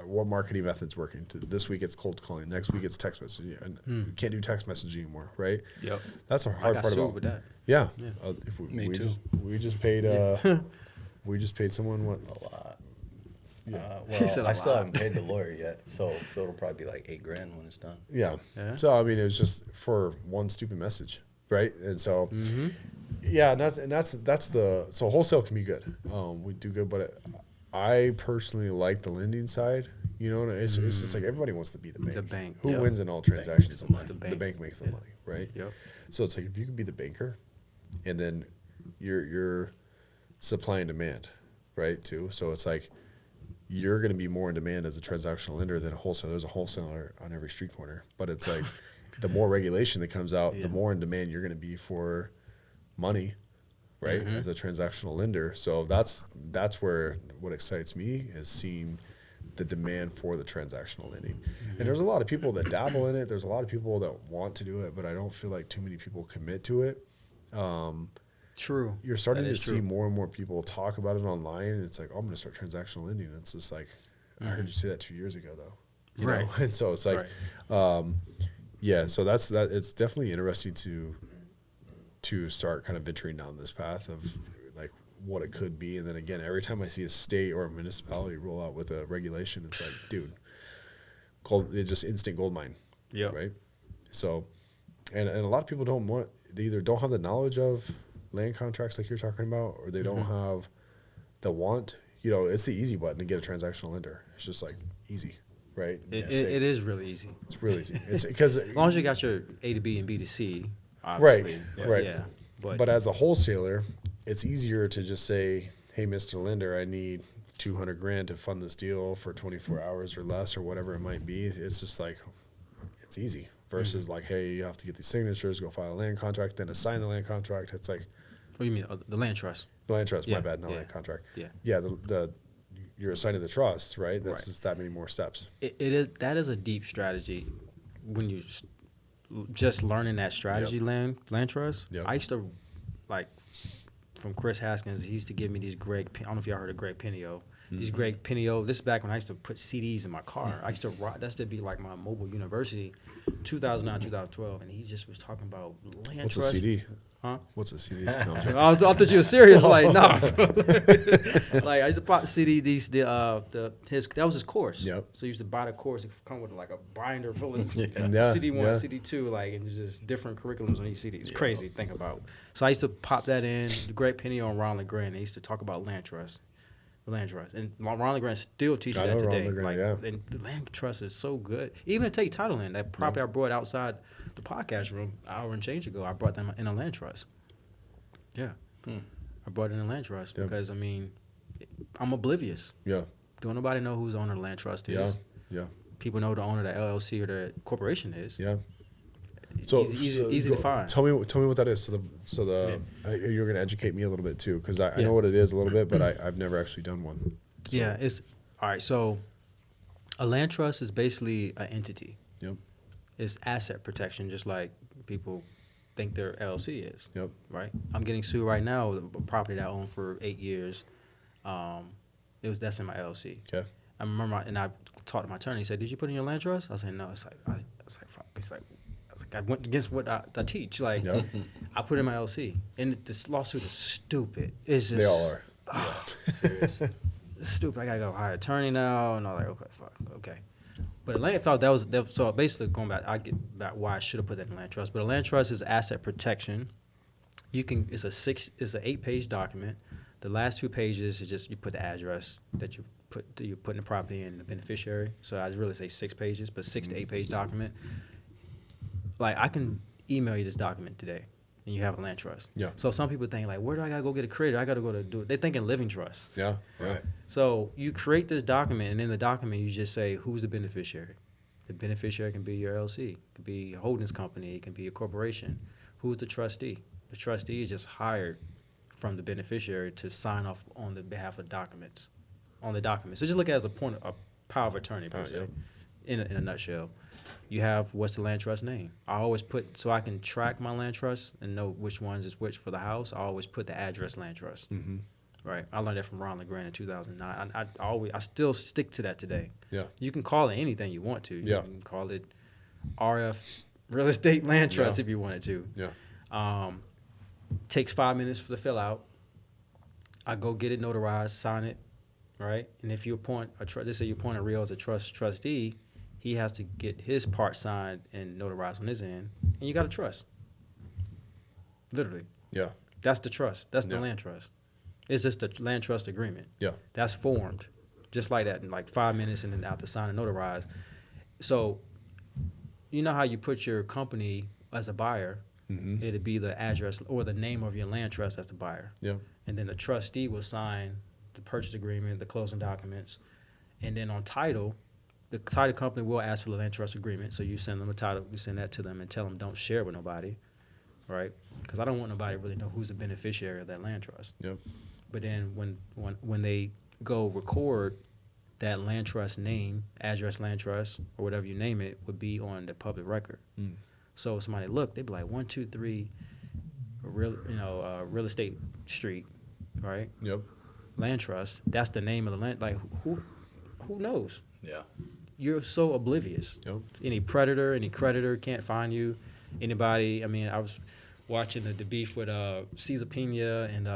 what marketing method's working? This week it's cold calling, next week it's text messaging, and you can't do text messaging anymore, right? Yep. That's the I hard got part sued about with that. Yeah. Yeah. If Me we too. we just paid we just paid someone what? A lot. He said Well, a I still lot. haven't paid the lawyer yet, so it'll probably be like $8,000 when it's done. Yeah. Yeah. So I mean, it was just for one stupid message, right? And so, yeah, and that's the so wholesale can be good. We do good, but I personally like the lending side. And it's just like everybody wants to be the bank. The bank, Who yep. wins in all transactions? makes the money. The bank makes the money, right? Yep. So it's like if you can be the banker, and then you're supply and demand, right? Too. So it's like you're going to be more in demand as a transactional lender than a wholesaler. There's a wholesaler on every street corner, but it's like the more regulation that comes out, Yeah. the more in demand you're going to be for money, right? As a transactional lender. So that's where what excites me is seeing the demand for the transactional lending. And there's a lot of people that dabble in it. There's a lot of people that want to do it, but I don't feel like too many people commit to it. True. You're starting That to is see true. more and more people talk about it online, and it's like, oh, I'm going to start transactional lending. It's just like, I heard you say that 2 years ago, though. you Right. know? And so it's like, yeah, so that's that. It's definitely interesting to start kind of venturing down this path of like what it could be. And then again, every time I see a state or a municipality roll out with a regulation, it's like, dude, it's just instant gold mine. Yeah. Right. So, and a lot of people they either don't have the knowledge of land contracts like you're talking about, or they don't have the want. You know, it's the easy button to get a transactional lender. It's just like easy, right? It is really easy. It's really easy. It's because As long as you got your A to B and B to C, right, obviously. right. Yeah. But as a wholesaler, it's easier to just say, "Hey, Mr. Lender, I need $200,000 to fund this deal for 24 hours or less, or whatever it might be." It's just like, it's easy versus like, "Hey, you have to get these signatures, go file a land contract, then assign the land contract." It's like, what do you mean? The land trust. the land trust. Yeah, My bad, not yeah, land contract. yeah. Yeah. The you're assigning the trust, right? That's Right. just that many more steps. That is a deep strategy when you just learning that strategy land trust. Yep. I used to like from Chris Haskins. He used to give me these I don't know if y'all heard of Greg Pinio. These Greg Pinio. This is back when I used to put CDs in my car. I used to rock. That's to be like my mobile university, 2009, 2012, and he just was talking about land What's trust. a CD? Huh? What's a CD? No, I'm joking. I thought you were serious. Like, nah. Like, I used to pop CD. That was his course. Yep. So you used to buy the course. It come with like a binder full of Yeah, CD 1, yeah. CD 2, like, and just different curriculums on each CD. It's crazy to think about. So I used to pop that in. Greg Penny on Ron LeGrand. They used to talk about land trust. Land trust. And Ron LeGrand still teaches I that know Ron today. LeGrand, Like, yeah. and the land trust is so good. Even to take title in that property I brought outside the podcast room an hour and change ago, I brought them in a land trust. Yeah. I brought in a land trust Yeah. because, I mean, I'm oblivious. Yeah. Don't nobody know who's the owner of the land trust is. Yeah. Yeah. People know the owner of the LLC or the corporation is. Yeah. So Easy to find. Tell me what that is. So you're going to educate me a little bit too, because I know what it is a little bit, but I've never actually done one. So, Yeah, it's all right. So a land trust is basically an entity. Yep. It's asset protection, just like people think their LLC is. Yep. Right. I'm getting sued right now with a property that I owned for 8 years. That's in my LLC. Okay. I remember, and I talked to my attorney. He said, "Did you put in your land trust?" I said, "No." It's like, fuck. It's like, I went against what I teach. Like, Yep. I put in my LLC, and this lawsuit is stupid. It's just They all are. serious. It's stupid. I gotta go hire an attorney now, and all like, okay, fuck, okay. But a land thought that was so basically going back. I get back why I should have put that in land trust. But a land trust is asset protection. It's an 8-page document. The last 2 pages is just you put the address that you put in the property and the beneficiary. So I'd really say 6 pages, but 6 to 8-page document. Like, I can email you this document today, and you have a land trust. Yeah. So some people think like, where do I gotta go get a creator? I gotta go to do it. They think in living trust. Yeah. Right. So you create this document, and in the document you just say who's the beneficiary. The beneficiary can be your LLC, it can be a holdings company, it can be a corporation. Who's the trustee? The trustee is just hired from the beneficiary to sign off on the behalf of documents, on the document. So just look at it as a power of attorney, per se. Yep. In a nutshell. You have what's the land trust name. I always put, so I can track my land trust and know which ones is which for the house, I always put the address land trust. Mm-hmm. Right. I learned that from Ron LeGrand in 2009. I still stick to that today. Yeah. You can call it anything you want to. Yeah. You can call it RF Real Estate Land Trust Yeah. if you wanted to. Yeah. Takes 5 minutes for the fill out. I go get it notarized, sign it, right? And if you appoint let's say you appoint a Rio as a trustee, he has to get his part signed and notarized on his end, and you got a trust. Literally, Yeah. that's the trust. That's the Yeah. land trust. It's just the land trust agreement. Yeah. That's formed, just like that, in like 5 minutes, and then out the sign and notarized. So, you know how you put your company as a buyer, Mm-hmm. it'd be the address or the name of your land trust as the buyer. Yeah. And then the trustee will sign the purchase agreement, the closing documents, and then on title, the title company will ask for the land trust agreement. So you send them a title, you send that to them, and tell them don't share with nobody, right? Because I don't want nobody to really know who's the beneficiary of that land trust. Yep. But then when they go record, that land trust name, address land trust, or whatever you name it, would be on the public record. Mm. So if somebody look, they'd be like 123 real estate street, right? Yep. Land trust. That's the name of the land. Like who knows? Yeah. you're so oblivious. Yep. Any predator, any creditor can't find you. Anybody. I mean, I was watching the beef with Cesar Pena and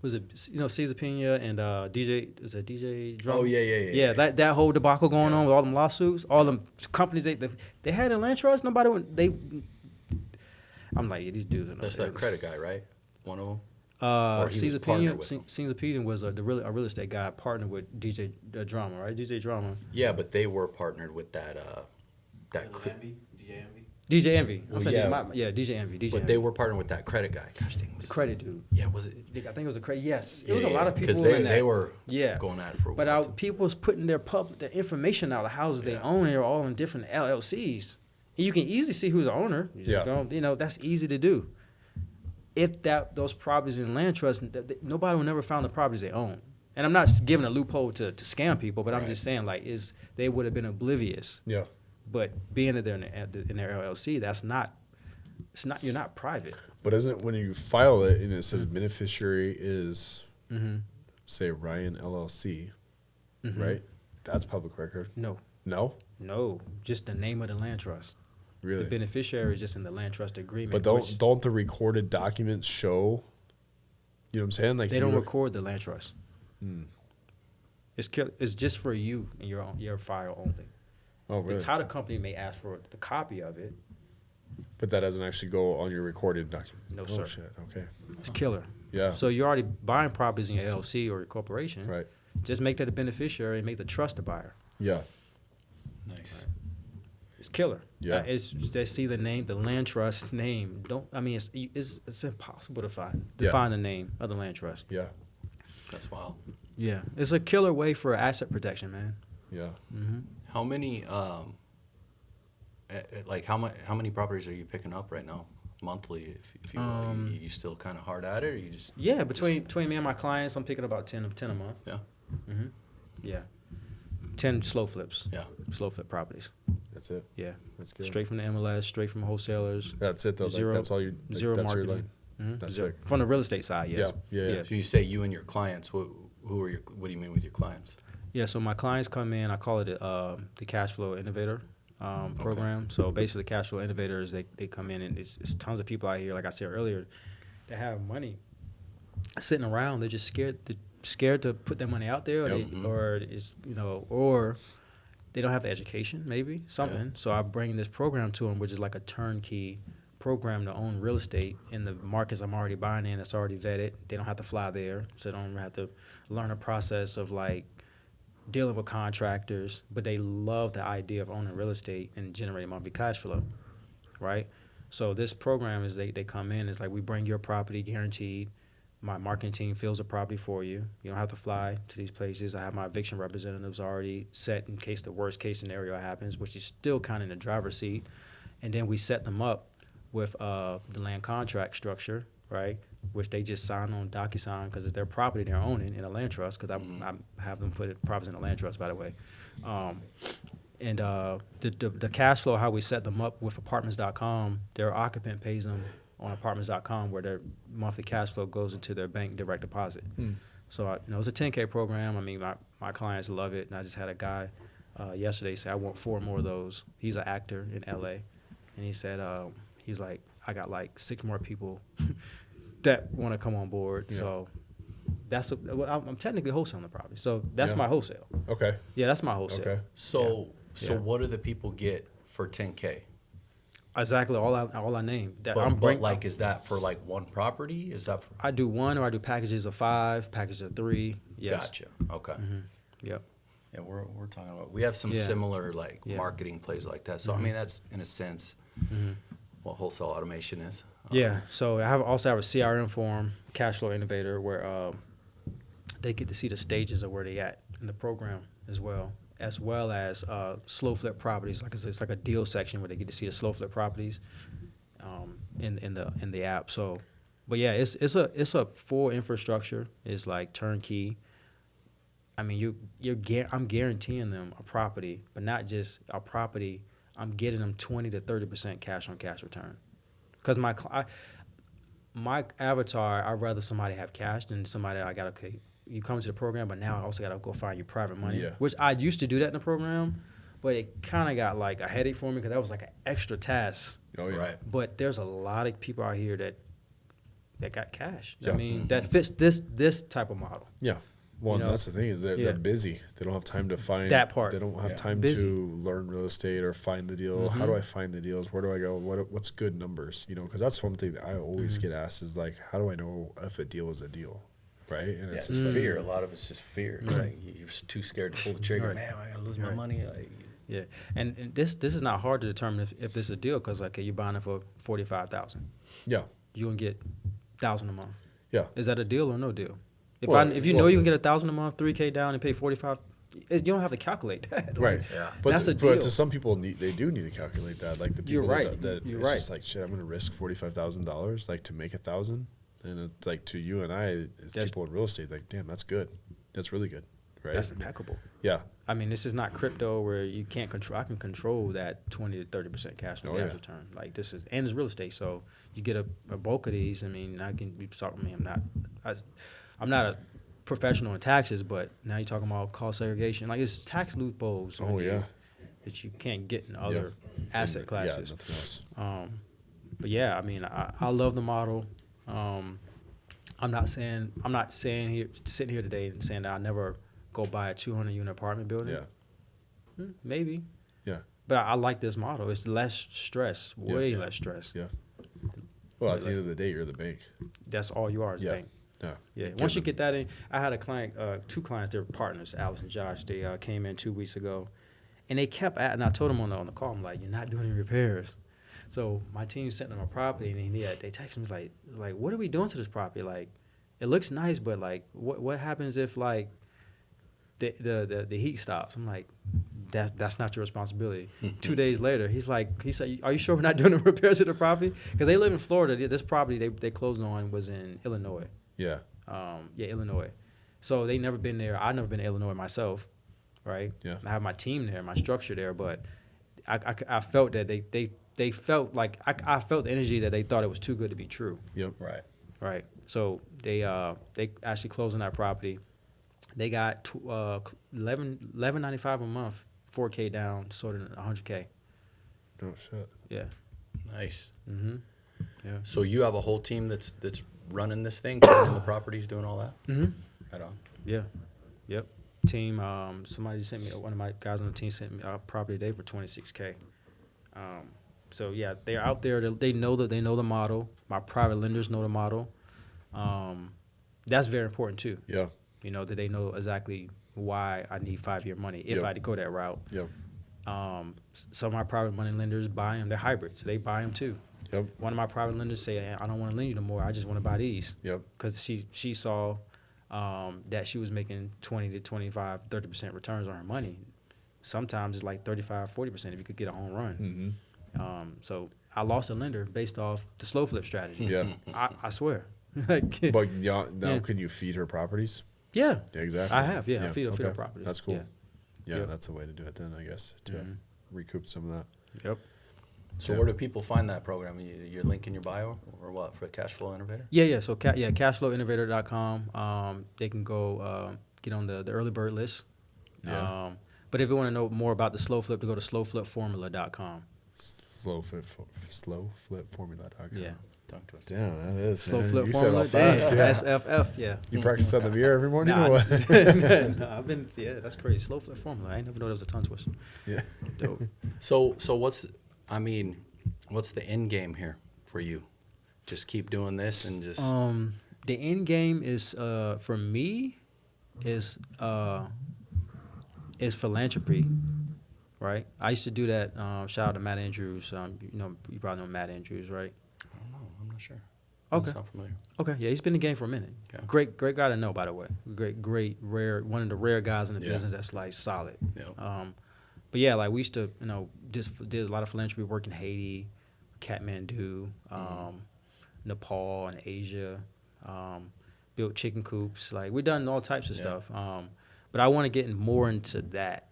was it Cesar Pena and DJ Drum? Oh, yeah. That whole debacle going Yeah. on with all them lawsuits, all them companies they had in land trust. Nobody would they. I'm like, yeah, these dudes are. That's that credit guy, right? One of them. Or he was Cesar partnered Pena. with him. Cesar Pena was a real estate guy partnered with DJ Drama, right? DJ Drama. Yeah, but they were partnered with that. DJ Envy. I'm Well, saying yeah. DJ Envy. DJ But Envy. they were partnered with that credit guy. Gosh dang. the credit dude. Yeah, was it? I think it was a credit. Yes, it was a lot of people because in that. they were Yeah. going at it for a But while. too. people was putting their information out of the houses they Yeah. own. They're all in different LLCs. And you can easily see who's the owner. You just go, that's easy to do. If those properties in land trust, nobody will never find the properties they own. And I'm not giving a loophole to scam people, but I'm Right. just saying they would have been oblivious. Yeah. But being that they're in their LLC, you're not private. But isn't when you file it and it says beneficiary is, Mm-hmm. say, Ryan LLC, Mhm. right? That's public record. No, No? just the name of the land trust. Really? The beneficiary is just in the land trust agreement. But don't the recorded documents show, you know what I'm saying? Like they you don't look- record the land trust. Hmm. It's just for you and your file only. Oh, really? The title company may ask for the copy of it. But that doesn't actually go on your recorded document. No, Oh, sir. shit. Okay. It's killer. Yeah. So you're already buying properties in your LLC or your corporation. Right. Just make that a beneficiary and make the trust a buyer. Yeah. Nice. It's killer. Yeah. They see the name, the land trust name. It's impossible to find Yeah. the name of the land trust. Yeah. That's wild. Yeah, it's a killer way for asset protection, man. Yeah. Mm-hmm. How many how many properties are you picking up right now monthly? If you still kind of hard at it, or you just Yeah, between me and my clients, I'm picking about 10 a month. yeah. Mm-hmm. Yeah, 10 slow flips. Yeah. Slow flip properties. That's it. Yeah, That's good. straight from the MLS, straight from wholesalers. That's it though. Zero- Like, that's all you. Like, Zero that's marketing. Your line. Mhm. That's Zero. sick. From the real estate side. Yes. Yeah. So you say you and your clients. What do you mean with your clients? Yeah, so my clients come in. I call it the cash flow innovator program. So basically, the cash flow innovators they come in and it's tons of people out here. Like I said earlier, that have money sitting around. They're just scared to put their money out there, or, Yep. or they don't have the education, maybe something. Yeah. So I bring this program to them, which is like a turnkey program to own real estate in the markets I'm already buying in. It's already vetted. They don't have to fly there, so they don't have to learn a process of like dealing with contractors. But they love the idea of owning real estate and generating monthly cash flow, right? So this program is they come in. It's like we bring your property guaranteed. My marketing team fills a property for you. You don't have to fly to these places. I have my eviction representatives already set in case the worst case scenario happens, which is still kind of in the driver's seat. And then we set them up with the land contract structure, right, which they just sign on DocuSign because it's their property they're owning in a land trust, because I have them put properties in a land trust, by the way. And the cash flow, how we set them up with Apartments.com, their occupant pays them on Apartments.com, where their monthly cash flow goes into their bank direct deposit. So it's a 10K program. I mean, my clients love it, and I just had a guy yesterday say I want 4 more of those. He's an actor in LA, and he said he's like, I got like 6 more people that want to come on board. Yeah. So I'm technically wholesaling the property. So that's Yeah. my wholesale. Okay. Yeah, that's my wholesale. Okay. So Yeah. what do the people get for 10K? Exactly all I name. That But is that for like one property? Is that for, I do 1 or I do packages of 5, packages of 3. Yes. Gotcha. Okay. Yep. Yeah, we're talking about. We have some Yeah. similar like Yeah. marketing plays like that. So I mean, that's in a sense what wholesale automation is. Yeah. So I also have a CRM form, Cash Flow Innovator, where they get to see the stages of where they at in the program as well as slow flip properties. Like it's like a deal section where they get to see the slow flip properties in the app. So, but yeah, it's a full infrastructure. It's like turnkey. I mean, I'm guaranteeing them a property, but not just a property. I'm getting them 20 to 30% cash on cash return. Because my avatar, I'd rather somebody have cash than somebody I got to you come to the program, but now I also got to go find your private money, Yeah. which I used to do that in the program, but it kind of got like a headache for me because that was like an extra task. Oh yeah. Right. But there's a lot of people out here that got cash. I Yeah. mean, that fits this type of model. Yeah. Well, You know? and that's the thing is Yeah. they're busy. They don't have time to find That part. They don't have Yeah. time Busy. to learn real estate or find the deal. How do I find the deals? Where do I go? What's good numbers? You know, because that's one thing that I always get asked is like, how do I know if a deal is a deal, right? And Yeah, it's it's just like, fear. A lot of it's just fear. Like you're too scared to pull the trigger. Right. Man, I gotta lose my Right. money. Like, Yeah, and this is not hard to determine if this is a deal because like you're buying it for $45,000, yeah, you can get $1,000 a month. yeah, Is that a deal or no deal? Well, If you know you can get $1,000 a month, $3K down, and pay 45, you don't have to calculate that. right. Like, Yeah. But That's a but deal. to some people, they do need to calculate that. Like the You're people right. that You're it's right. just like shit. I'm going to risk $45,000 like to make 1,000, and it's like to you and I, as That's- people in real estate, like damn, that's good. That's really good, right? That's impeccable. Yeah, I mean, this is not crypto where you can't control. I can control that 20 to 30% cash on Oh, cash yeah. return. Like this is, and it's real estate, so you get a bulk of these. I mean, I can be talking. I mean, I'm not a professional in taxes, but now you're talking about cost segregation. Like it's tax loopholes. on Oh, here yeah. that you can't get in other asset classes. Yeah, nothing else. But yeah, I mean, I love the model. I'm not sitting here today and saying that I'll never go buy a 200 unit apartment building. Yeah, Maybe. yeah, But I like this model. It's less stress, way Yeah. less stress. yeah. Well, at the end of the day, you're the bank. That's all you are as a Yeah, bank. yeah, Yeah. Give Once you them- get that in, I had a client, two clients. They were partners, Alice and Josh. They came in 2 weeks ago, and they kept at. And I told them on the call, I'm like, "You're not doing any repairs." So my team sent them a property, and they texted me like, "What are we doing to this property? Like, it looks nice, but like, what happens if like the heat stops?" I'm like, that's not your responsibility. 2 days later, he said, "Are you sure we're not doing the repairs to the property?" Because they live in Florida. This property they closed on was in Illinois. Yeah, Illinois. So they never been there. I've never been to Illinois myself, right? Yeah. I have my team there, my structure there, but I felt that they felt like I felt the energy that they thought it was too good to be true, yep. right. right? So they actually closed on that property. They got $11.95 a month, 4K down, sold it at $100K. No shit. Yeah. Nice. Mm-hmm. Yeah. So you have a whole team that's running this thing, cleaning the properties, doing all that. Mm-hmm. Right on. Yeah. Yep. Team. Somebody sent me. One of my guys on the team sent me a property today for $26K. So yeah, they're out there. They know the model. My private lenders know the model. That's very important too. Yeah, You know that they know exactly why I need 5-year money if Yep. I had to go that route. yep, Some of my private money lenders buy them. They're hybrids. So they buy them too. yep, One of my private lenders say, "Hey, I don't want to lend you no more. I just want to buy these." yep. Because she saw that she was making 20 to 25, 30% returns on her money. Sometimes it's like 35, 40% if you could get a home run. Mm-hmm. So I lost a lender based off the slow flip strategy. Yeah. I swear. Like, But now Yeah. can you feed her properties? yeah, Yeah, exactly. I have. Yeah, I feed her okay. properties. That's cool. Yeah. Yeah, Yep. that's the way to do it then, I guess, to Mhm. recoup some of that. Yep. So Yeah. where do people find that program? Your link in your bio or what for Cash Flow Innovator? Yeah. So cashflowinnovator.com. They can go get on the early bird list. Yeah. But if you want to know more about the slow flip, to go to slowflipformula.com. Slowflipformula.com. Yeah. Talk to us. Damn, that is. Slow man. flip You said it all formula. fast. Dang, Yeah. SFF. Yeah. You practice on the mirror every morning Nah, or what? no, I've been. Yeah, that's crazy. Slow flip formula. I ain't never know there was a tongue twister. Yeah. Dope. So what's the end game here for you? Just keep doing this and just The end game is for me is philanthropy, right? I used to do that. Shout out to Matt Andrews. You probably know Matt Andrews, right? I don't know. I'm not sure. Okay. Doesn't sound familiar. Okay, yeah, he's been in the game for a minute. Okay. Great guy to know, by the way. Great, rare, one of the rare guys in the Yeah. business that's like solid. Yeah. But yeah, like we used to, just did a lot of philanthropy work in Haiti, Kathmandu, Nepal and Asia. Built chicken coops. Like we've done all types of Yeah. stuff. But I want to get more into that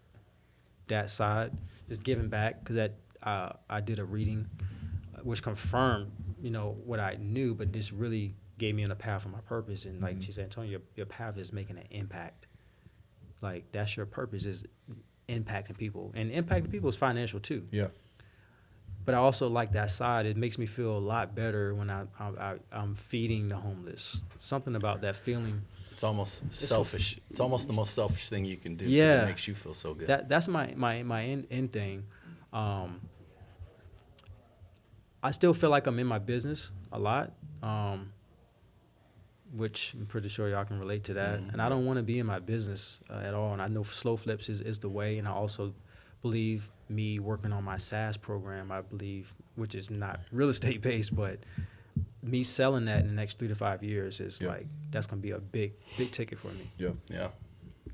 side, just giving back, because I did a reading, which confirmed what I knew, but just really gave me on the path of my purpose. And like she said, Antonio, your path is making an impact. Like that's your purpose, is impacting people, and impacting people is financial too. Yeah. But I also like that side. It makes me feel a lot better when I'm feeding the homeless. Something about that feeling. It's almost selfish. It's almost the most selfish thing you can do. 'Cause Yeah. it makes you feel so good. That's my end thing. I still feel like I'm in my business a lot, which I'm pretty sure y'all can relate to that. And I don't want to be in my business at all. And I know slow flips is the way. And I also believe me working on my SaaS program, I believe, which is not real estate based, but me selling that in the next 3 to 5 years is like, that's going to be a big ticket for me. Yeah. Yeah.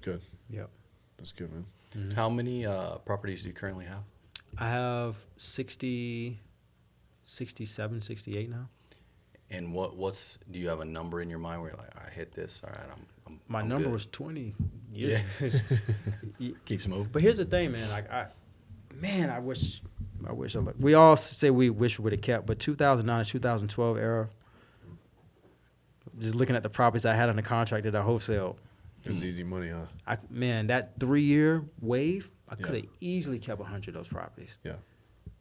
Good. Yep. That's good, man. Mm-hmm. How many properties do you currently have? I have 60, 67, 68 now. And do you have a number in your mind where you're like, I hit this, all right, I'm My I'm number good. was 20 years. Yeah. Keeps moving. But here's the thing, man. Like, I wish we all say we wish we would have kept, but 2009 to 2012 era, just looking at the properties I had on the contract at a wholesale, It was easy money, huh? that 3-year wave, I Yeah. could have easily kept 100 of those properties. Yeah.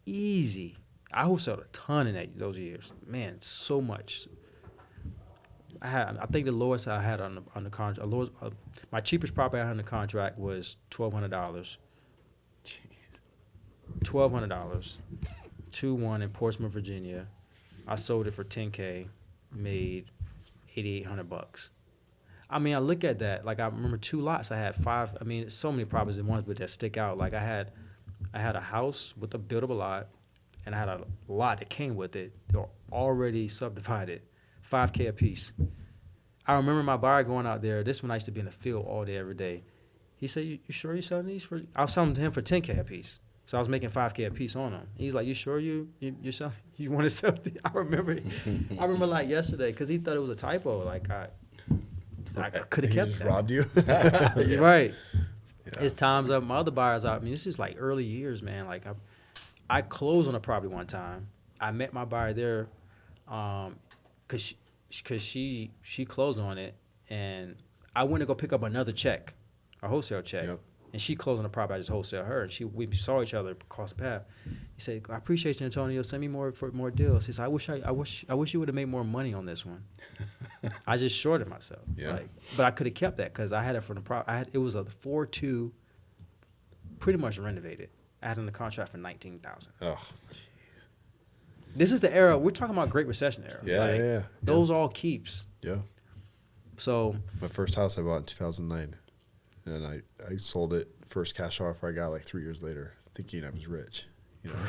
Easy. I wholesaled a ton in those years. Man, so much. I think the lowest I had on the contract, my cheapest property I had on the contract was $1,200. Jeez. $1,200, 2-1 in Portsmouth, Virginia. I sold it for $10K, made $8,800. I mean, I look at that. Like, I remember 2 lots. I had 5. I mean, it's so many properties in one, but that stick out. Like, I had a house with a buildable lot, and I had a lot that came with it. They were already subdivided, $5K a piece. I remember my buyer going out there. This one I used to be in the field all day, every day. He said, "You sure you're selling these for?" I was selling to him for $10K a piece. So I was making $5K a piece on them. He's like, "You sure you sell? You want to sell?" I remember like yesterday, because he thought it was a typo. Like I could have He kept just that. robbed you. You're right. Yeah. His time's up. My other buyers out. I mean, this is like early years, man. Like I closed on a property one time. I met my buyer there, cause she closed on it, and I went to go pick up another check, a wholesale check. Yep. And she closed on the property. I just wholesale her, and we saw each other across the path. He said, "I appreciate you, Antonio. Send me more deals." He said, "I wish you would have made more money on this one." I just shorted myself. Yeah. But I could have kept that because I had it from the it was a 4.2, pretty much renovated. I had it in the contract for $19,000. Oh, This is the era we're talking about. Great Recession era. yeah, Like, yeah. Those all keeps. Yeah. So My first house I bought in 2009, and I sold it first cash offer I got like 3 years later, thinking I was rich. You know,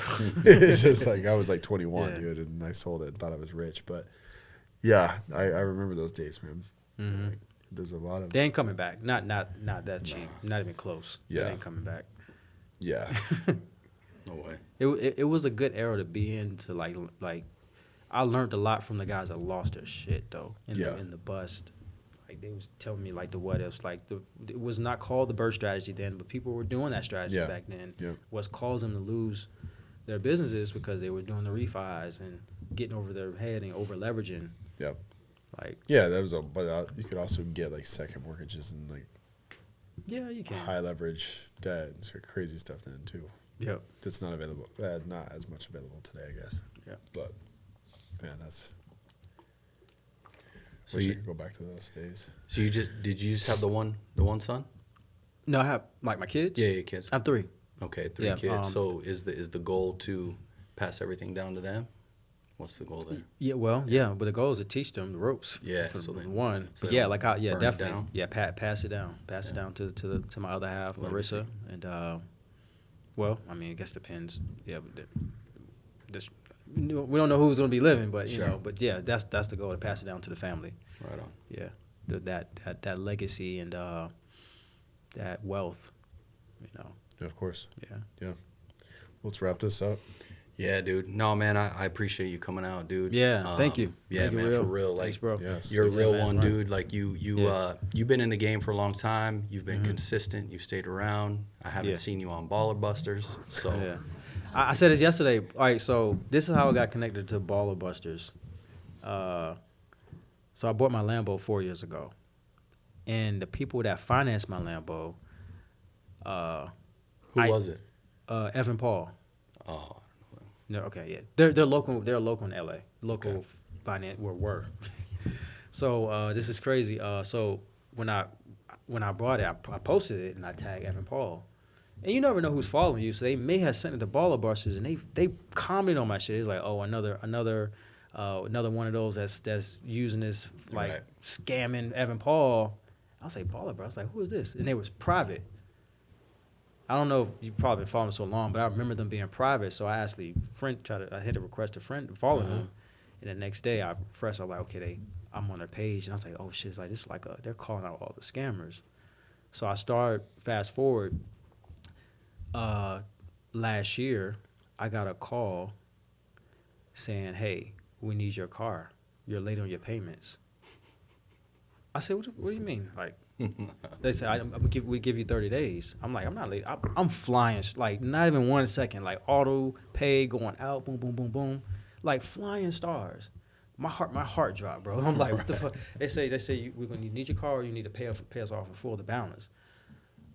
it's just like I was like 21, Yeah. dude, and I sold it and thought I was rich. But yeah, I remember those days, man. Mhm. Like, there's a lot of they ain't coming back. Not that cheap. Not even close. Yeah. They ain't coming back. yeah, No way. It was a good era to be in. To like I learned a lot from the guys that lost their shit though in the bust. Like they was telling me like the what ifs. Like it was not called the burst strategy then, but people were doing that strategy Yeah. back then. Yeah. What's caused them to lose their businesses because they were doing the refis and getting over their head and over leveraging. yeah, Like yeah. That was but you could also get like second mortgages and like yeah, you can. high leverage debt and sort of crazy stuff then too. Yep. That's not available. Not as much available today, I guess. Yeah. But man, that's. So Wish I you- could go back to those days. So did you just have the one son? No, I have like my kids. Yeah, your kids. I have 3. Okay, 3 Yeah, kids. So is the goal to pass everything down to them? What's the goal there? Yeah, well, yeah, but the goal is to teach them the ropes. Yeah, for so they- one. so But they yeah, don't like burn it definitely. down. Yeah, pass it down. Pass it down to my other half, Legacy. Marissa, and well, I mean, I guess depends. Yeah, but this we don't know who's gonna be living, but you Sure. know, but yeah, that's the goal, to pass it down to the family. Right on. Yeah, that legacy and that wealth, you know. Yeah, of course. Yeah. Let's wrap this up. Yeah, dude. No, man, I appreciate you coming out, dude. Yeah, thank you. Yeah, Thank you, man, real. for real. Like, Thanks, bro. Yes. you're a real man, one, right. dude. Like you've been in the game for a long time. You've been consistent. You've stayed around. I haven't Yeah. seen you on Baller Busters. So Yeah. I said this yesterday. All right, so this is how I got connected to Baller Busters. So I bought my Lambo 4 years ago, and the people that financed my Lambo, Who was it? Evan Paul. Oh, No, okay, yeah, they're local. They're local in LA. Local Okay. finance were. So this is crazy. So when I bought it, I posted it and I tagged Evan Paul. And you never know who's following you, so they may have sent it to Baller Busters, and they commented on my shit. It's like, oh, another one of those that's using this like Right. scamming Evan Paul. I was like, Baller Busters. I was like, who is this? And it was private. I don't know if you've probably been following so long, but I remember them being private. So I actually I hit a request to friend follow them, and the next day I refreshed. I'm like, okay, I'm on their page, and I was like, oh shit, it's like this is like they're calling out all the scammers. So I started fast forward. Last year, I got a call saying, "Hey, we need your car. You're late on your payments." I said, "What do you mean?" Like, they said, "We give you 30 days." I'm like, "I'm not late. I'm flying, like not even 1 second, like auto pay going out, boom, boom, boom, boom, like flying stars." My heart dropped, bro. I'm like, "What the fuck?" They say we're gonna need your car, or you need to pay us off in full the balance.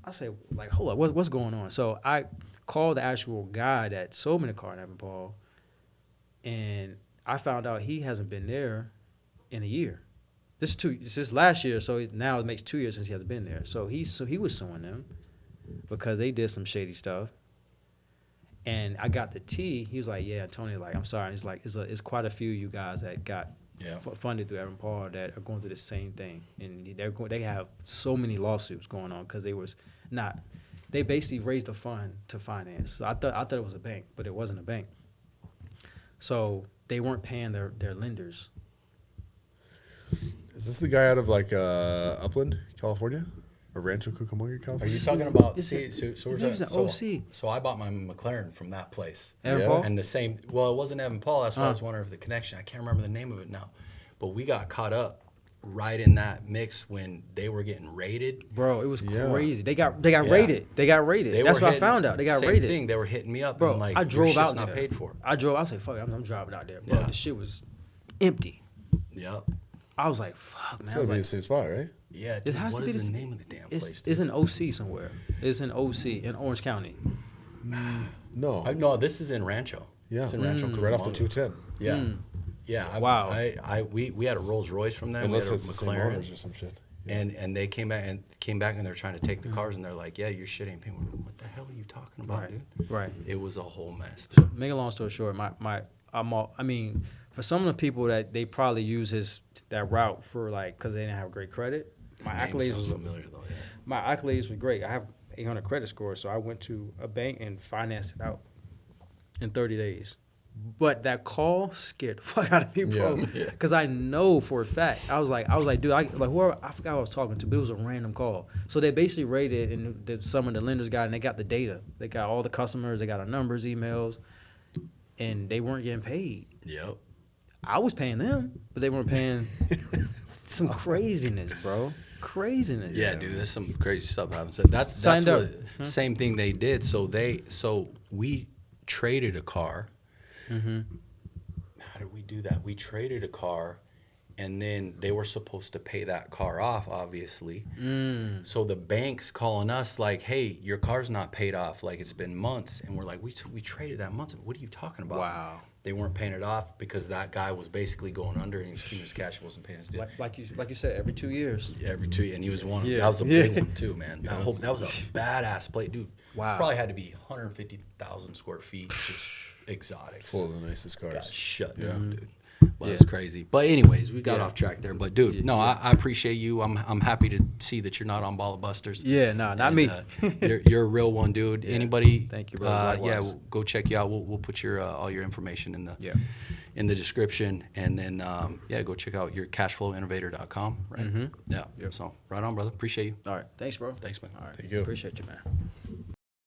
I say, like, hold up, what's going on? So I called the actual guy that sold me the car in Evan Paul, and I found out he hasn't been there in a year. This is last year, so now it makes 2 years since he hasn't been there. So he was suing them because they did some shady stuff. And I got the T. He was like, "Yeah, Tony, like, I'm sorry." He's like, "It's quite a few of you guys that got funded through Evan Paul that are going through the same thing, and they have so many lawsuits going on because they basically raised a fund to finance." So I thought it was a bank, but it wasn't a bank. So they weren't paying their lenders. Is this the guy out of like Upland, California, or Rancho Cucamonga, Are California? you talking about? Is See, it- so we're his name's talking. an So, OC. so I bought my McLaren from that place. Evan Yeah. Paul? And the same. Well, it wasn't Evan Paul. That's why I was wondering if the connection. I can't remember the name of it now, but we got caught up right in that mix when they were getting raided. Bro, it was Yeah. crazy. They got Yeah. raided. They got raided. They That's were what I hitting- found out. They got same raided. thing. They were hitting me up. Bro, and like, I your drove shit's out not there. paid for. I was like, fuck it, I'm driving out there, bro. Yeah. The shit was empty. Yep. I was like, fuck, man. It's I gotta was be the like, same spot, right? Yeah. it Dude, has what to be is the the name of the damn it's, place? it's in OC somewhere. It's in OC in Orange County. No. No, this is in Rancho. Yeah. It's in Rancho. Right off the Cucamonga. 210. Yeah. Yeah. Wow. We had a Rolls Royce from them. Unless we had it's a the same McLaren. owners or some shit. And they came back and they're trying to take the cars and they're like, yeah, your shit ain't paying. What the hell are you talking about, dude? Right. It was a whole mess. So make a long story short, for some of the people that they probably use that route for like because they didn't have great credit. My Name accolades sounds was familiar though. Yeah. my accolades were great. I have 800 credit score, so I went to a bank and financed it out in 30 days. But that call scared the fuck out of me, bro. Yeah. Because I know for a fact. I was like, dude, whoever, I forgot who I was talking to, but it was a random call. So they basically raided, and some of the lenders got, and they got the data. They got all the customers, they got our numbers, emails, and they weren't getting paid. Yep. I was paying them, but they weren't paying. Some craziness, bro. Craziness. Yeah, dude, there's some crazy stuff happens. That's Signed up. what same thing they did. So we traded a car. Mm-hmm. How did we do that? We traded a car, and then they were supposed to pay that car off, obviously. So the bank's calling us like, "Hey, your car's not paid off. Like it's been months." And we're like, "We traded that months. What are you talking about?" Wow. They weren't paying it off because that guy was basically going under and he was keeping his cash. He wasn't paying his debt. Like you said, every 2 years. Every 2 years, and he was one. Yeah. That was a big one too, man. That was a badass plate, dude. Wow. Probably had to be 150,000 square feet, just exotics. Full of the nicest Got cars. shut Yeah. down, dude. Well, Yeah. that's crazy. But anyways, we got Yeah. off track there. But dude, no, I appreciate you. I'm happy to see that you're not on Baller Busters. Yeah, nah, not And, me. You're a real one, dude. Anybody? Thank you, brother. Yeah, Likewise. we'll go check you out. We'll put your all your information in the Yeah. in the description, and then go check out your cashflowinnovator.com. Right? Mhm. Yeah. Yep. So right on, brother. Appreciate you. All right. Thanks, bro. Thanks, man. All right. Thank you. Appreciate you, man.